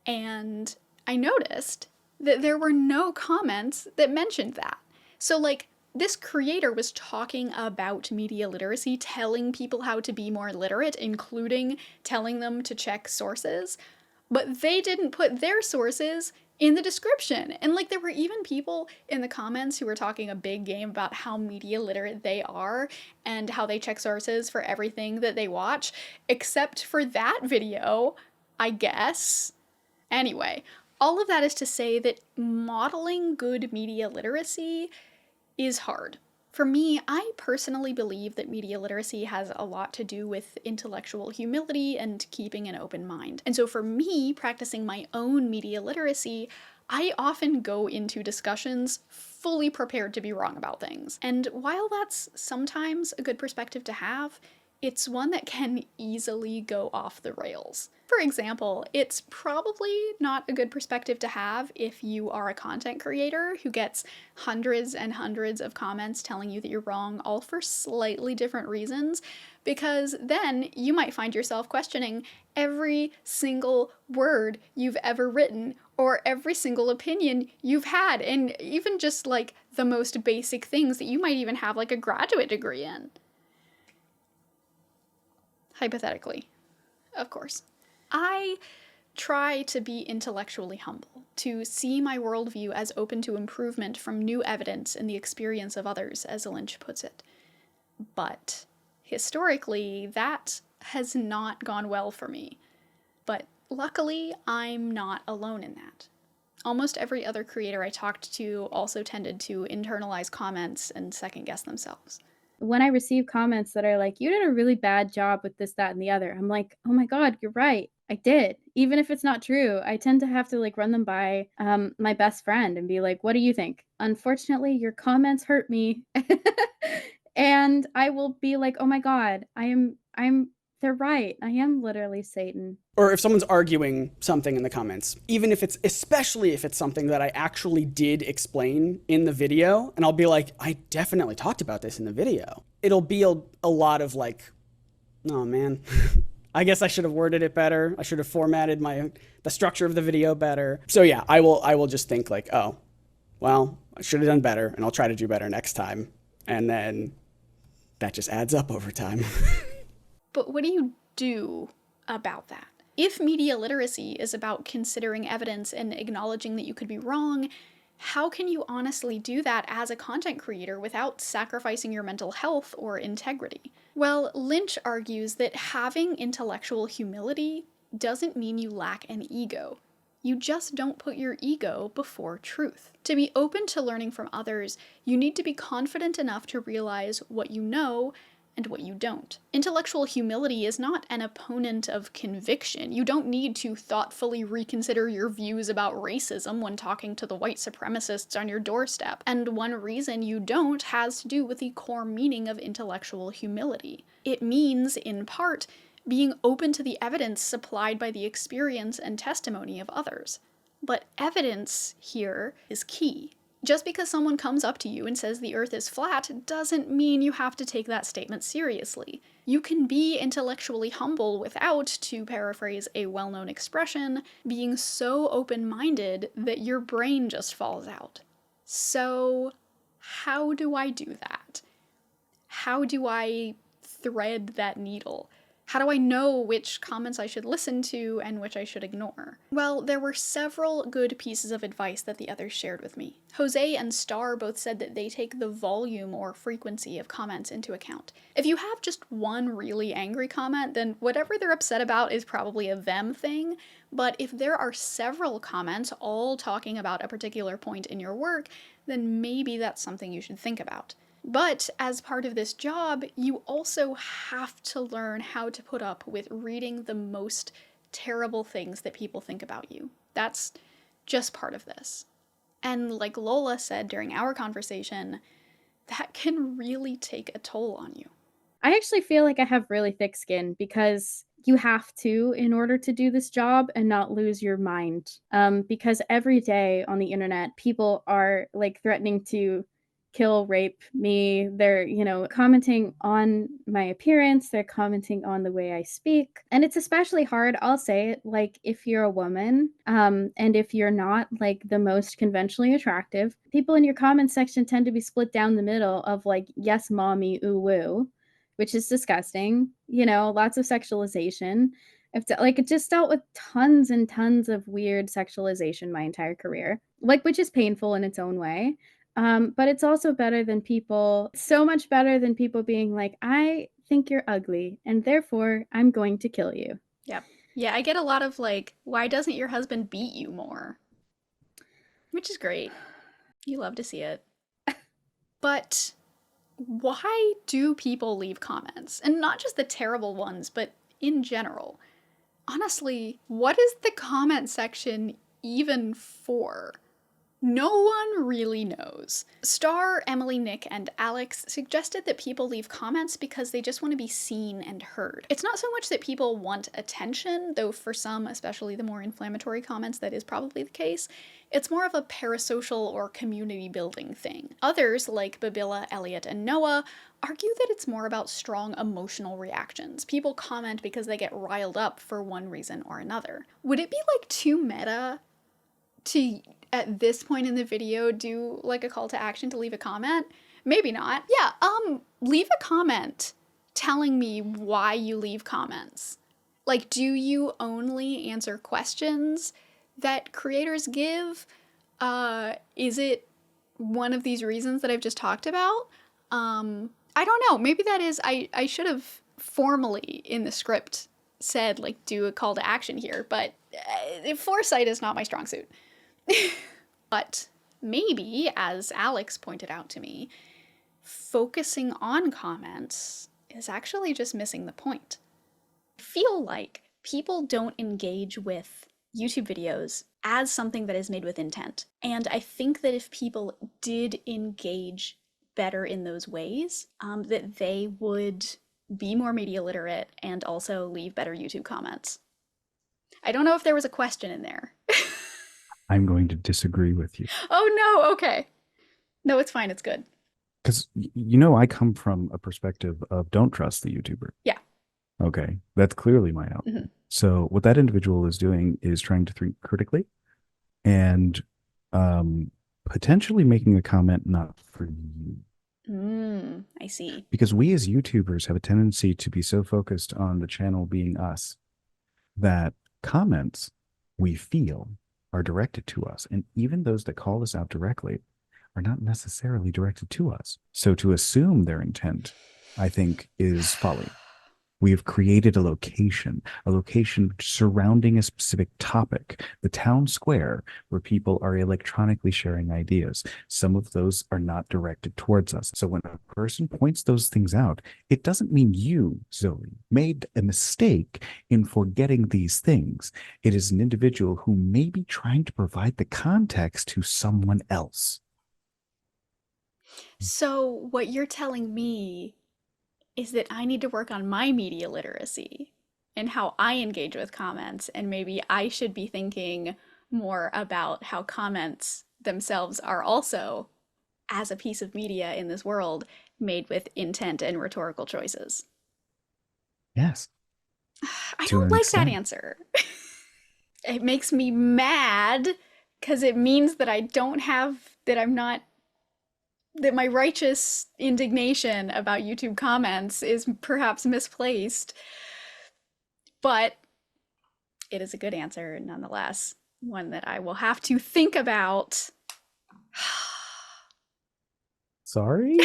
A: and I noticed that there were no comments that mentioned that. So like, this creator was talking about media literacy, telling people how to be more literate, including telling them to check sources, but they didn't put their sources in the description. And like, there were even people in the comments who were talking a big game about how media literate they are and how they check sources for everything that they watch, except for that video, I guess. Anyway, all of that is to say that modeling good media literacy is hard. For me, I personally believe that media literacy has a lot to do with intellectual humility and keeping an open mind. And so for me, practicing my own media literacy, I often go into discussions fully prepared to be wrong about things. And while that's sometimes a good perspective to have, it's one that can easily go off the rails. For example, it's probably not a good perspective to have if you are a content creator who gets hundreds and hundreds of comments telling you that you're wrong, all for slightly different reasons, because then you might find yourself questioning every single word you've ever written or every single opinion you've had, and even just like the most basic things that you might even have like a graduate degree in. Hypothetically, of course. I try to be intellectually humble, to see my worldview as open to improvement from new evidence and the experience of others, as Lynch puts it. But historically, that has not gone well for me. But luckily, I'm not alone in that. Almost every other creator I talked to also tended to internalize comments and second-guess themselves.
J: When I receive comments that are like, you did a really bad job with this, that, and the other, I'm like, oh my God, you're right. I did. Even if it's not true, I tend to have to like run them by my best friend and be like, what do you think? Unfortunately, your comments hurt me. And I will be like, oh my God, they're right. I am literally Satan.
B: Or if someone's arguing something in the comments, especially if it's something that I actually did explain in the video, and I'll be like, I definitely talked about this in the video. It'll be a lot of like, oh man, I guess I should have worded it better. I should have formatted the structure of the video better. So yeah, I will just think like, oh, well, I should have done better, and I'll try to do better next time. And then that just adds up over time.
A: But what do you do about that? If media literacy is about considering evidence and acknowledging that you could be wrong, how can you honestly do that as a content creator without sacrificing your mental health or integrity? Well, Lynch argues that having intellectual humility doesn't mean you lack an ego. You just don't put your ego before truth. To be open to learning from others, you need to be confident enough to realize what you know and what you don't. Intellectual humility is not an opponent of conviction. You don't need to thoughtfully reconsider your views about racism when talking to the white supremacists on your doorstep. And one reason you don't has to do with the core meaning of intellectual humility. It means, in part, being open to the evidence supplied by the experience and testimony of others. But evidence here is key. Just because someone comes up to you and says the earth is flat doesn't mean you have to take that statement seriously. You can be intellectually humble without, to paraphrase a well-known expression, being so open-minded that your brain just falls out. So, how do I do that? How do I thread that needle? How do I know which comments I should listen to and which I should ignore? Well, there were several good pieces of advice that the others shared with me. Jose and Star both said that they take the volume or frequency of comments into account. If you have just one really angry comment, then whatever they're upset about is probably a them thing, but if there are several comments all talking about a particular point in your work, then maybe that's something you should think about. But as part of this job, you also have to learn how to put up with reading the most terrible things that people think about you. That's just part of this. And like Lola said during our conversation, that can really take a toll on you.
J: I actually feel like I have really thick skin because you have to in order to do this job and not lose your mind. Because every day on the internet, people are like threatening to kill, rape me. They're, commenting on my appearance. They're commenting on the way I speak. And it's especially hard, I'll say it, like if you're a woman, and if you're not like the most conventionally attractive, people in your comment section tend to be split down the middle of like, yes, mommy, ooh, woo, which is disgusting. Lots of sexualization. It just dealt with tons and tons of weird sexualization my entire career, which is painful in its own way. But it's also better than so much better than people being like, I think you're ugly, and therefore I'm going to kill you.
A: Yep. Yeah, I get a lot of like, why doesn't your husband beat you more? Which is great. You love to see it. But why do people leave comments? And not just the terrible ones, but in general. Honestly, what is the comment section even for? No one really knows. Star, Emily, Nick, and Alex suggested that people leave comments because they just want to be seen and heard. It's not so much that people want attention, though for some, especially the more inflammatory comments, that is probably the case. It's more of a parasocial or community building thing. Others, like Babilla, Elliot, and Noah, argue that it's more about strong emotional reactions. People comment because they get riled up for one reason or another. Would it be like too meta to, at this point in the video, do like a call to action to leave a comment? Maybe not. Yeah, leave a comment telling me why you leave comments. Like, do you only answer questions that creators give? Is it one of these reasons that I've just talked about? I don't know. Maybe that is, I should have formally in the script said, like, do a call to action here, but foresight is not my strong suit. But maybe, as Alex pointed out to me, focusing on comments is actually just missing the point. I feel like people don't engage with YouTube videos as something that is made with intent. And I think that if people did engage better in those ways, that they would be more media literate and also leave better YouTube comments. I don't know if there was a question in there.
I: I'm going to disagree with you.
A: Oh no, okay. No, it's fine, it's good.
I: Because, I come from a perspective of don't trust the YouTuber.
A: Yeah.
I: Okay, that's clearly my out.
A: Mm-hmm.
I: So what that individual is doing is trying to think critically and potentially making a comment not for you.
A: I see.
I: Because we as YouTubers have a tendency to be so focused on the channel being us that comments we feel are directed to us. And even those that call us out directly are not necessarily directed to us. So to assume their intent, I think, is folly. We have created a location surrounding a specific topic, the town square, where people are electronically sharing ideas. Some of those are not directed towards us. So when a person points those things out, it doesn't mean you, Zoe, made a mistake in forgetting these things. It is an individual who may be trying to provide the context to someone else.
A: So what you're telling me is that I need to work on my media literacy and how I engage with comments, and maybe I should be thinking more about how comments themselves are also, as a piece of media in this world, made with intent and rhetorical choices.
I: Yes.
A: I don't like that answer. It makes me mad because it means that I'm not that my righteous indignation about YouTube comments is perhaps misplaced, but it is a good answer nonetheless, one that I will have to think about.
I: Sorry?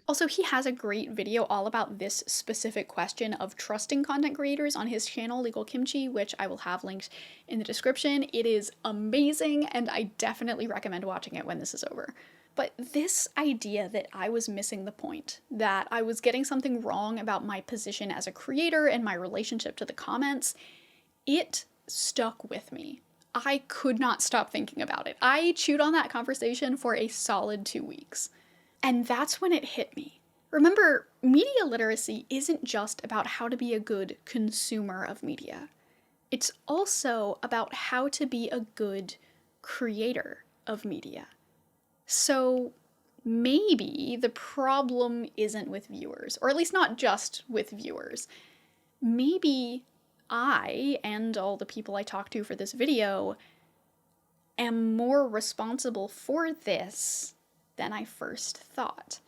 A: Also, he has a great video all about this specific question of trusting content creators on his channel, Legal Kimchi, which I will have linked in the description. It is amazing, and I definitely recommend watching it when this is over. But this idea that I was missing the point, that I was getting something wrong about my position as a creator and my relationship to the comments, it stuck with me. I could not stop thinking about it. I chewed on that conversation for a solid 2 weeks. And that's when it hit me. Remember, media literacy isn't just about how to be a good consumer of media. It's also about how to be a good creator of media. So maybe the problem isn't with viewers, or at least not just with viewers. Maybe I, and all the people I talk to for this video, am more responsible for this than I first thought.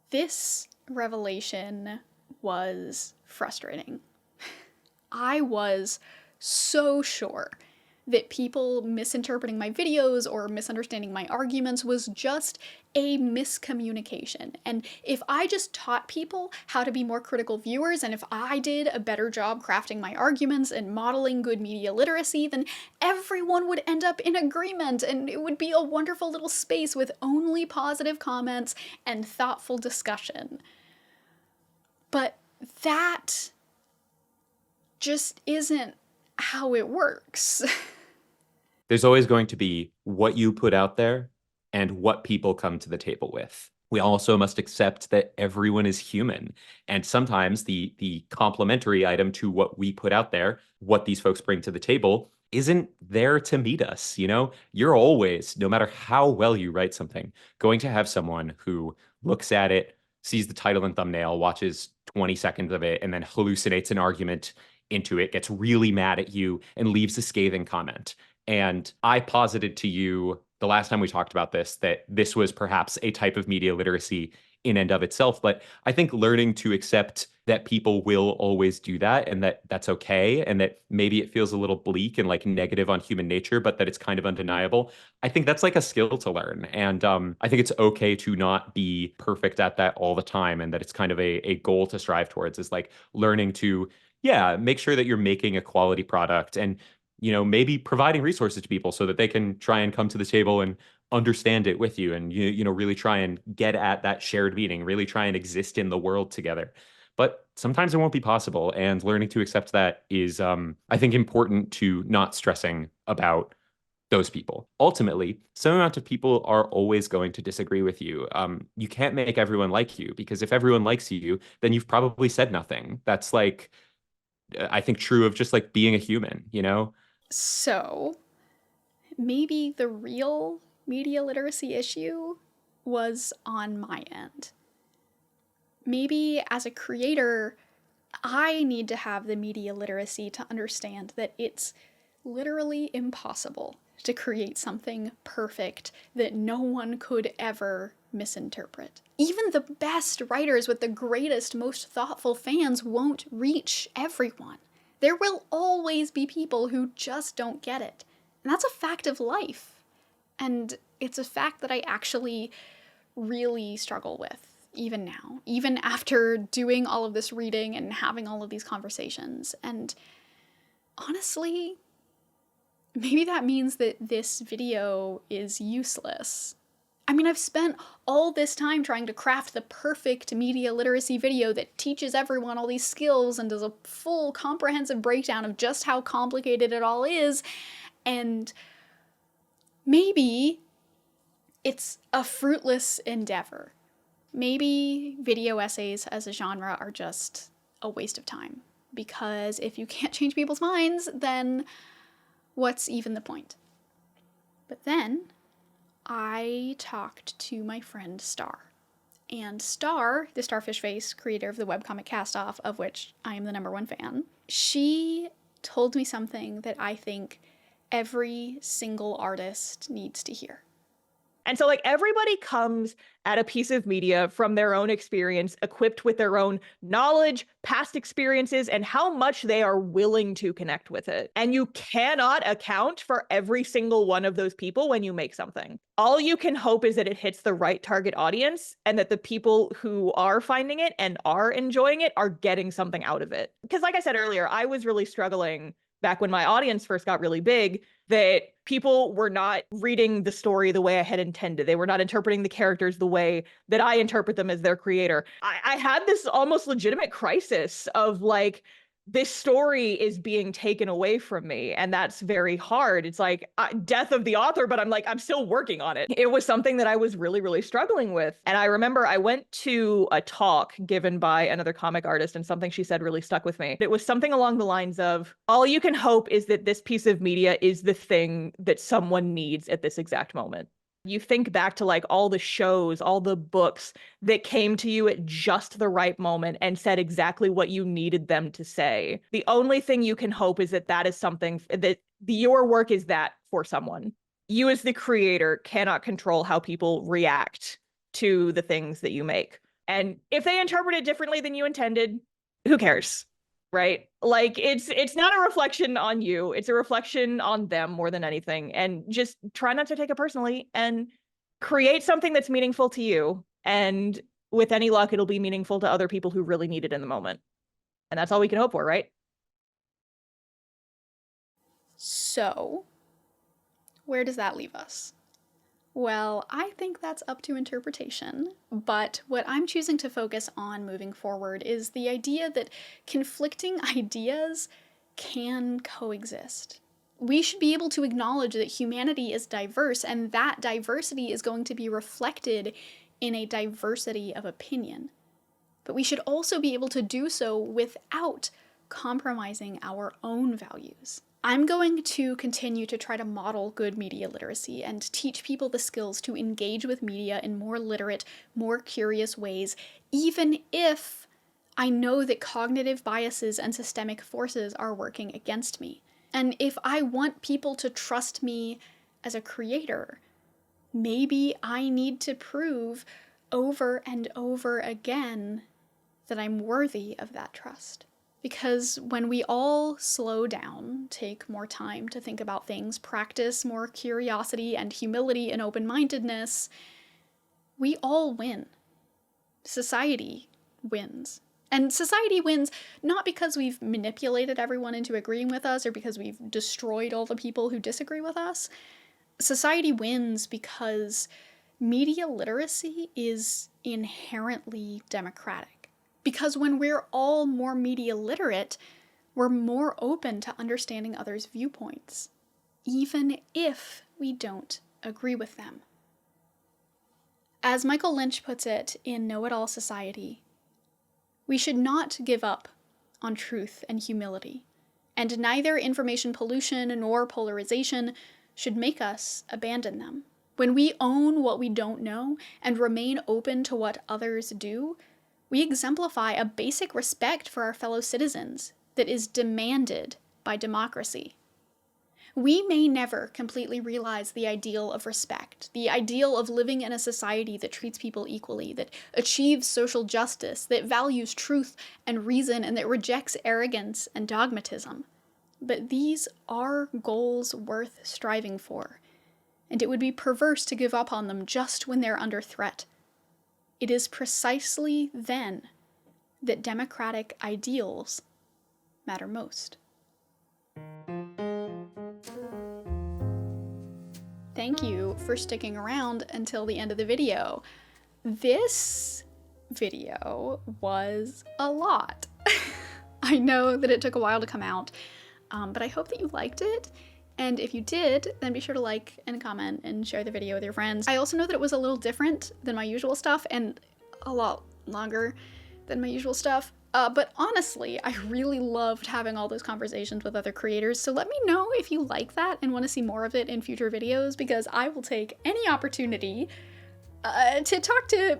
A: This revelation was frustrating. I was so sure that people misinterpreting my videos or misunderstanding my arguments was just a miscommunication. And if I just taught people how to be more critical viewers, and if I did a better job crafting my arguments and modeling good media literacy, then everyone would end up in agreement, and it would be a wonderful little space with only positive comments and thoughtful discussion. But that just isn't how it works.
D: There's always going to be what you put out there and what people come to the table with. We also must accept that everyone is human. And sometimes the complementary item to what we put out there, what these folks bring to the table, isn't there to meet us. You know, you're always, no matter how well you write something, going to have someone who looks at it, sees the title and thumbnail, watches 20 seconds of it, and then hallucinates an argument into it, gets really mad at you, and leaves a scathing comment. And I posited to you the last time we talked about this, that this was perhaps a type of media literacy in and of itself. But I think learning to accept that people will always do that, and that that's okay, and that maybe it feels a little bleak and like negative on human nature, but that it's kind of undeniable. I think that's like a skill to learn. And I think it's okay to not be perfect at that all the time. And that it's kind of a goal to strive towards, is like learning to, yeah, make sure that you're making a quality product, and maybe providing resources to people so that they can try and come to the table and understand it with you, and really try and get at that shared meaning, really try and exist in the world together. But sometimes it won't be possible, and learning to accept that is, I think, important to not stressing about those people. Ultimately, some amount of people are always going to disagree with you. You can't make everyone like you, because if everyone likes you, then you've probably said nothing. That's like, I think, true of just like being a human,
A: So, maybe the real media literacy issue was on my end. Maybe as a creator, I need to have the media literacy to understand that it's literally impossible to create something perfect that no one could ever misinterpret. Even the best writers with the greatest, most thoughtful fans won't reach everyone. There will always be people who just don't get it. And that's a fact of life. And it's a fact that I actually really struggle with, even now, even after doing all of this reading and having all of these conversations. And honestly, maybe that means that this video is useless. I mean, I've spent all this time trying to craft the perfect media literacy video that teaches everyone all these skills and does a full comprehensive breakdown of just how complicated it all is. And maybe it's a fruitless endeavor. Maybe video essays as a genre are just a waste of time. Because if you can't change people's minds, then what's even the point? But then I talked to my friend Star. And Star, the Starfish Face, creator of the webcomic Cast-Off, of which I am the #1 fan, she told me something that I think every single artist needs to hear.
M: And so like everybody comes at a piece of media from their own experience, equipped with their own knowledge, past experiences, and how much they are willing to connect with it. And you cannot account for every single one of those people when you make something. All you can hope is that it hits the right target audience and that the people who are finding it and are enjoying it are getting something out of it. Because like I said earlier, I was really struggling back when my audience first got really big, that people were not reading the story the way I had intended. They were not interpreting the characters the way that I interpret them as their creator. I had this almost legitimate crisis of like, this story is being taken away from me. And that's very hard. It's like death of the author, but I'm like, I'm still working on it. It was something that I was really, really struggling with. And I remember I went to a talk given by another comic artist, and something she said really stuck with me. It was something along the lines of, all you can hope is that this piece of media is the thing that someone needs at this exact moment. You think back to like all the shows, all the books that came to you at just the right moment and said exactly what you needed them to say. The only thing you can hope is that that is something that your work is that for someone. You as the creator cannot control how people react to the things that you make. And if they interpret it differently than you intended, who cares? Right? Like it's not a reflection on you. It's a reflection on them more than anything. And just try not to take it personally and create something that's meaningful to you. And with any luck, it'll be meaningful to other people who really need it in the moment. And that's all we can hope for, right?
A: So, where does that leave us? Well, I think that's up to interpretation, but what I'm choosing to focus on moving forward is the idea that conflicting ideas can coexist. We should be able to acknowledge that humanity is diverse, and that diversity is going to be reflected in a diversity of opinion. But we should also be able to do so without compromising our own values. I'm going to continue to try to model good media literacy and teach people the skills to engage with media in more literate, more curious ways, even if I know that cognitive biases and systemic forces are working against me. And if I want people to trust me as a creator, maybe I need to prove over and over again that I'm worthy of that trust. Because when we all slow down, take more time to think about things, practice more curiosity and humility and open-mindedness, we all win. Society wins. And society wins not because we've manipulated everyone into agreeing with us or because we've destroyed all the people who disagree with us. Society wins because media literacy is inherently democratic. Because when we're all more media literate, we're more open to understanding others' viewpoints, even if we don't agree with them. As Michael Lynch puts it in Know-It-All Society, we should not give up on truth and humility, and neither information pollution nor polarization should make us abandon them. When we own what we don't know and remain open to what others do, we exemplify a basic respect for our fellow citizens that is demanded by democracy. We may never completely realize the ideal of respect, the ideal of living in a society that treats people equally, that achieves social justice, that values truth and reason, and that rejects arrogance and dogmatism. But these are goals worth striving for, and it would be perverse to give up on them just when they're under threat. It is precisely then that democratic ideals matter most. Thank you for sticking around until the end of the video. This video was a lot. I know that it took a while to come out, but I hope that you liked it. And if you did, then be sure to like and comment and share the video with your friends. I also know that it was a little different than my usual stuff and a lot longer than my usual stuff. But honestly, I really loved having all those conversations with other creators. So let me know if you like that and want to see more of it in future videos, because I will take any opportunity to talk to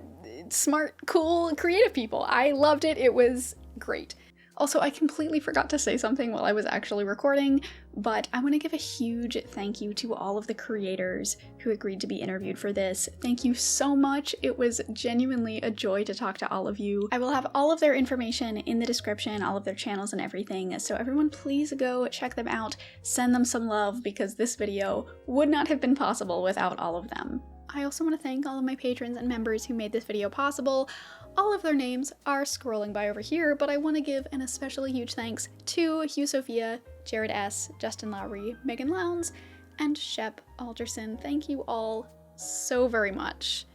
A: smart, cool, creative people. I loved it. It was great. Also, I completely forgot to say something while I was actually recording, but I want to give a huge thank you to all of the creators who agreed to be interviewed for this. Thank you so much. It was genuinely a joy to talk to all of you. I will have all of their information in the description, all of their channels and everything, so everyone please go check them out, send them some love, because this video would not have been possible without all of them. I also want to thank all of my patrons and members who made this video possible. All of their names are scrolling by over here, but I want to give an especially huge thanks to Hugh Sophia, Jared S., Justin Lowry, Megan Lowndes, and Shep Alderson. Thank you all so very much.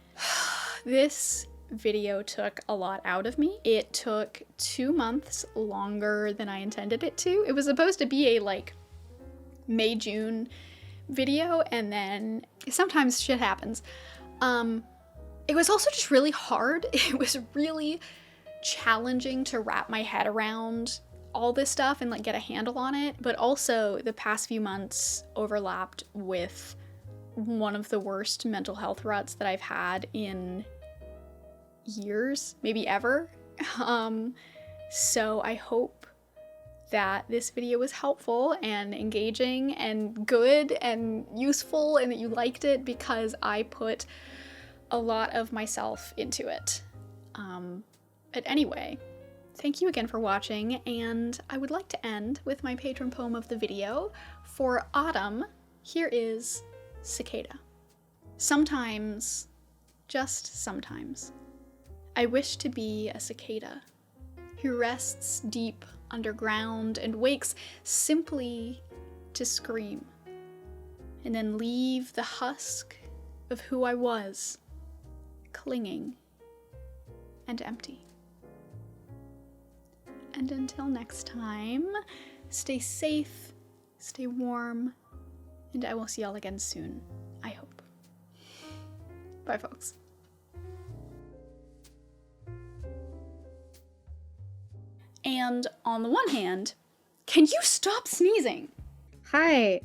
A: This video took a lot out of me. It took 2 months longer than I intended it to. It was supposed to be a May, June video, and then sometimes shit happens. It was also just really hard. It was really challenging to wrap my head around all this stuff and get a handle on it, but also the past few months overlapped with one of the worst mental health ruts that I've had in years, maybe ever. So I hope that this video was helpful and engaging and good and useful and that you liked it, because I put a lot of myself into it. But anyway, thank you again for watching, and I would like to end with my patron poem of the video. For autumn, here is Cicada. Sometimes, just sometimes, I wish to be a cicada who rests deep underground and wakes simply to scream, and then leave the husk of who I was clinging and empty. And until next time, stay safe, stay warm, and I will see y'all again soon, I hope. Bye, folks. And on the one hand, can you stop sneezing?
J: Hi.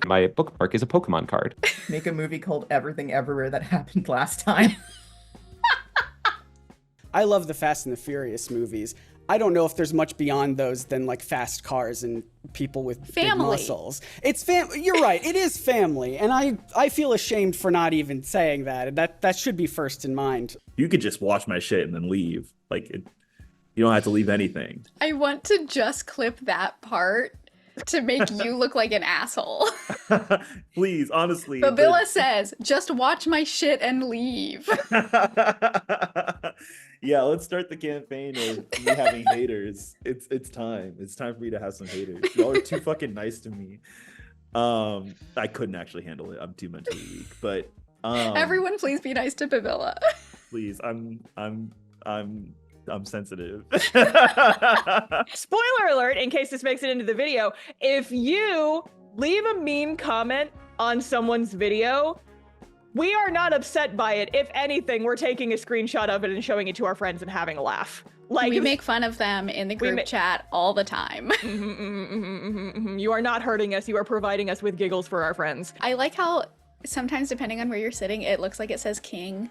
D: My bookmark is a Pokemon card.
H: Make a movie called Everything Everywhere That Happened Last Time.
B: I love the Fast and the Furious movies. I don't know if there's much beyond those than fast cars and people with big muscles. It's you're right, it is family, and I feel ashamed for not even saying that. That should be first in mind.
F: You could just watch my shit and then leave. You don't have to leave anything.
A: I want to just clip that part to make you look like an asshole.
F: Please, honestly.
A: Babilla says, just watch my shit and leave.
F: Yeah, let's start the campaign of me having haters. It's time. It's time for me to have some haters. Y'all are too fucking nice to me. I couldn't actually handle it. I'm too mentally weak. But
A: everyone, please be nice to Babilla.
F: Please, I'm sensitive.
M: Spoiler alert, in case this makes it into the video, if you leave a mean comment on someone's video, we are not upset by it. If anything, we're taking a screenshot of it and showing it to our friends and having a laugh.
A: We make fun of them in the group chat all the time.
M: You are not hurting us. You are providing us with giggles for our friends.
A: I like how sometimes, depending on where you're sitting, it looks like it says king.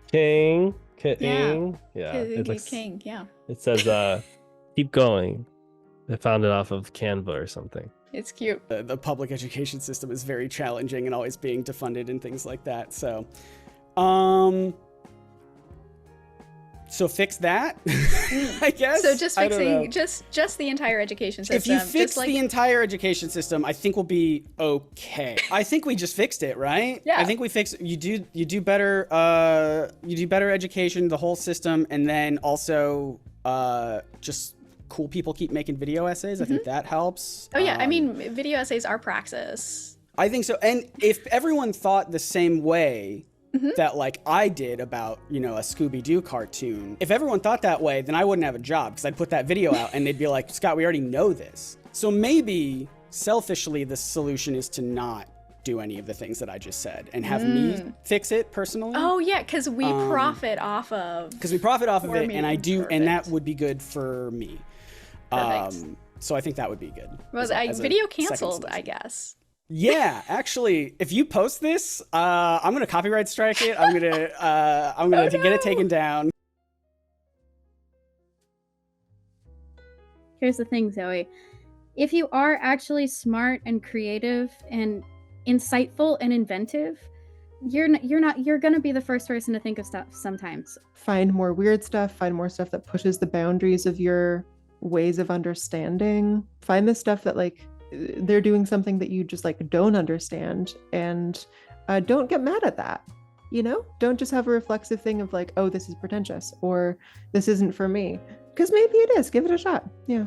G: King.
A: Yeah.
G: It looks,
A: king, yeah.
G: It says, keep going. I found it off of Canva or something.
A: It's cute.
B: The public education system is very challenging and always being defunded and things like that. So fix that, I guess.
A: So just fixing just the entire education system.
B: If you fix the entire education system, I think we'll be okay. I think we just fixed it, right?
A: Yeah.
B: I think we fixed. You do better education, the whole system, and then also just cool people keep making video essays. I think that helps.
A: Oh yeah, I mean, video essays are praxis.
B: I think so. And if everyone thought the same way that I did about, a Scooby-Doo cartoon, if everyone thought that way, then I wouldn't have a job, because I'd put that video out and they'd be like, Scott, we already know this. So maybe selfishly the solution is to not do any of the things that I just said and have me fix it personally.
A: Oh yeah, because we profit off of
B: it, and I do, and that would be good for me. So I think that would be good.
A: Was video canceled, I guess.
B: Yeah, actually, if you post this, I'm gonna copyright strike it. I'm gonna get it taken down.
J: here's the thing, Zoe. If you are actually smart and creative and insightful and inventive, you're gonna be the first person to think of stuff sometimes.
E: Find more weird stuff, find more stuff that pushes the boundaries of your ways of understanding. Find the stuff that like they're doing something that you just like don't understand, and don't get mad at that. You know, don't just have a reflexive thing of like, oh, this is pretentious or this isn't for me, because maybe it is. Give it a shot. Yeah.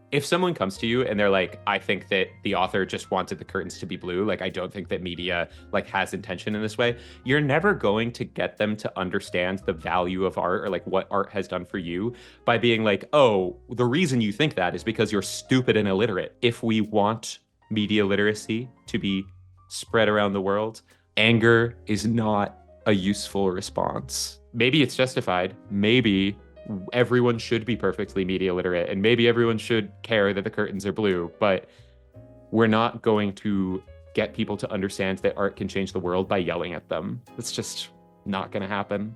D: If someone comes to you and they're like, I think that the author just wanted the curtains to be blue, like I don't think that media like has intention in this way, you're never going to get them to understand the value of art or like what art has done for you by being like, oh, the reason you think that is because you're stupid and illiterate. If we want media literacy to be spread around the world, anger is not a useful response. Maybe it's justified. Maybe everyone should be perfectly media literate, and maybe everyone should care that the curtains are blue, but we're not going to get people to understand that art can change the world by yelling at them. It's just not going to happen.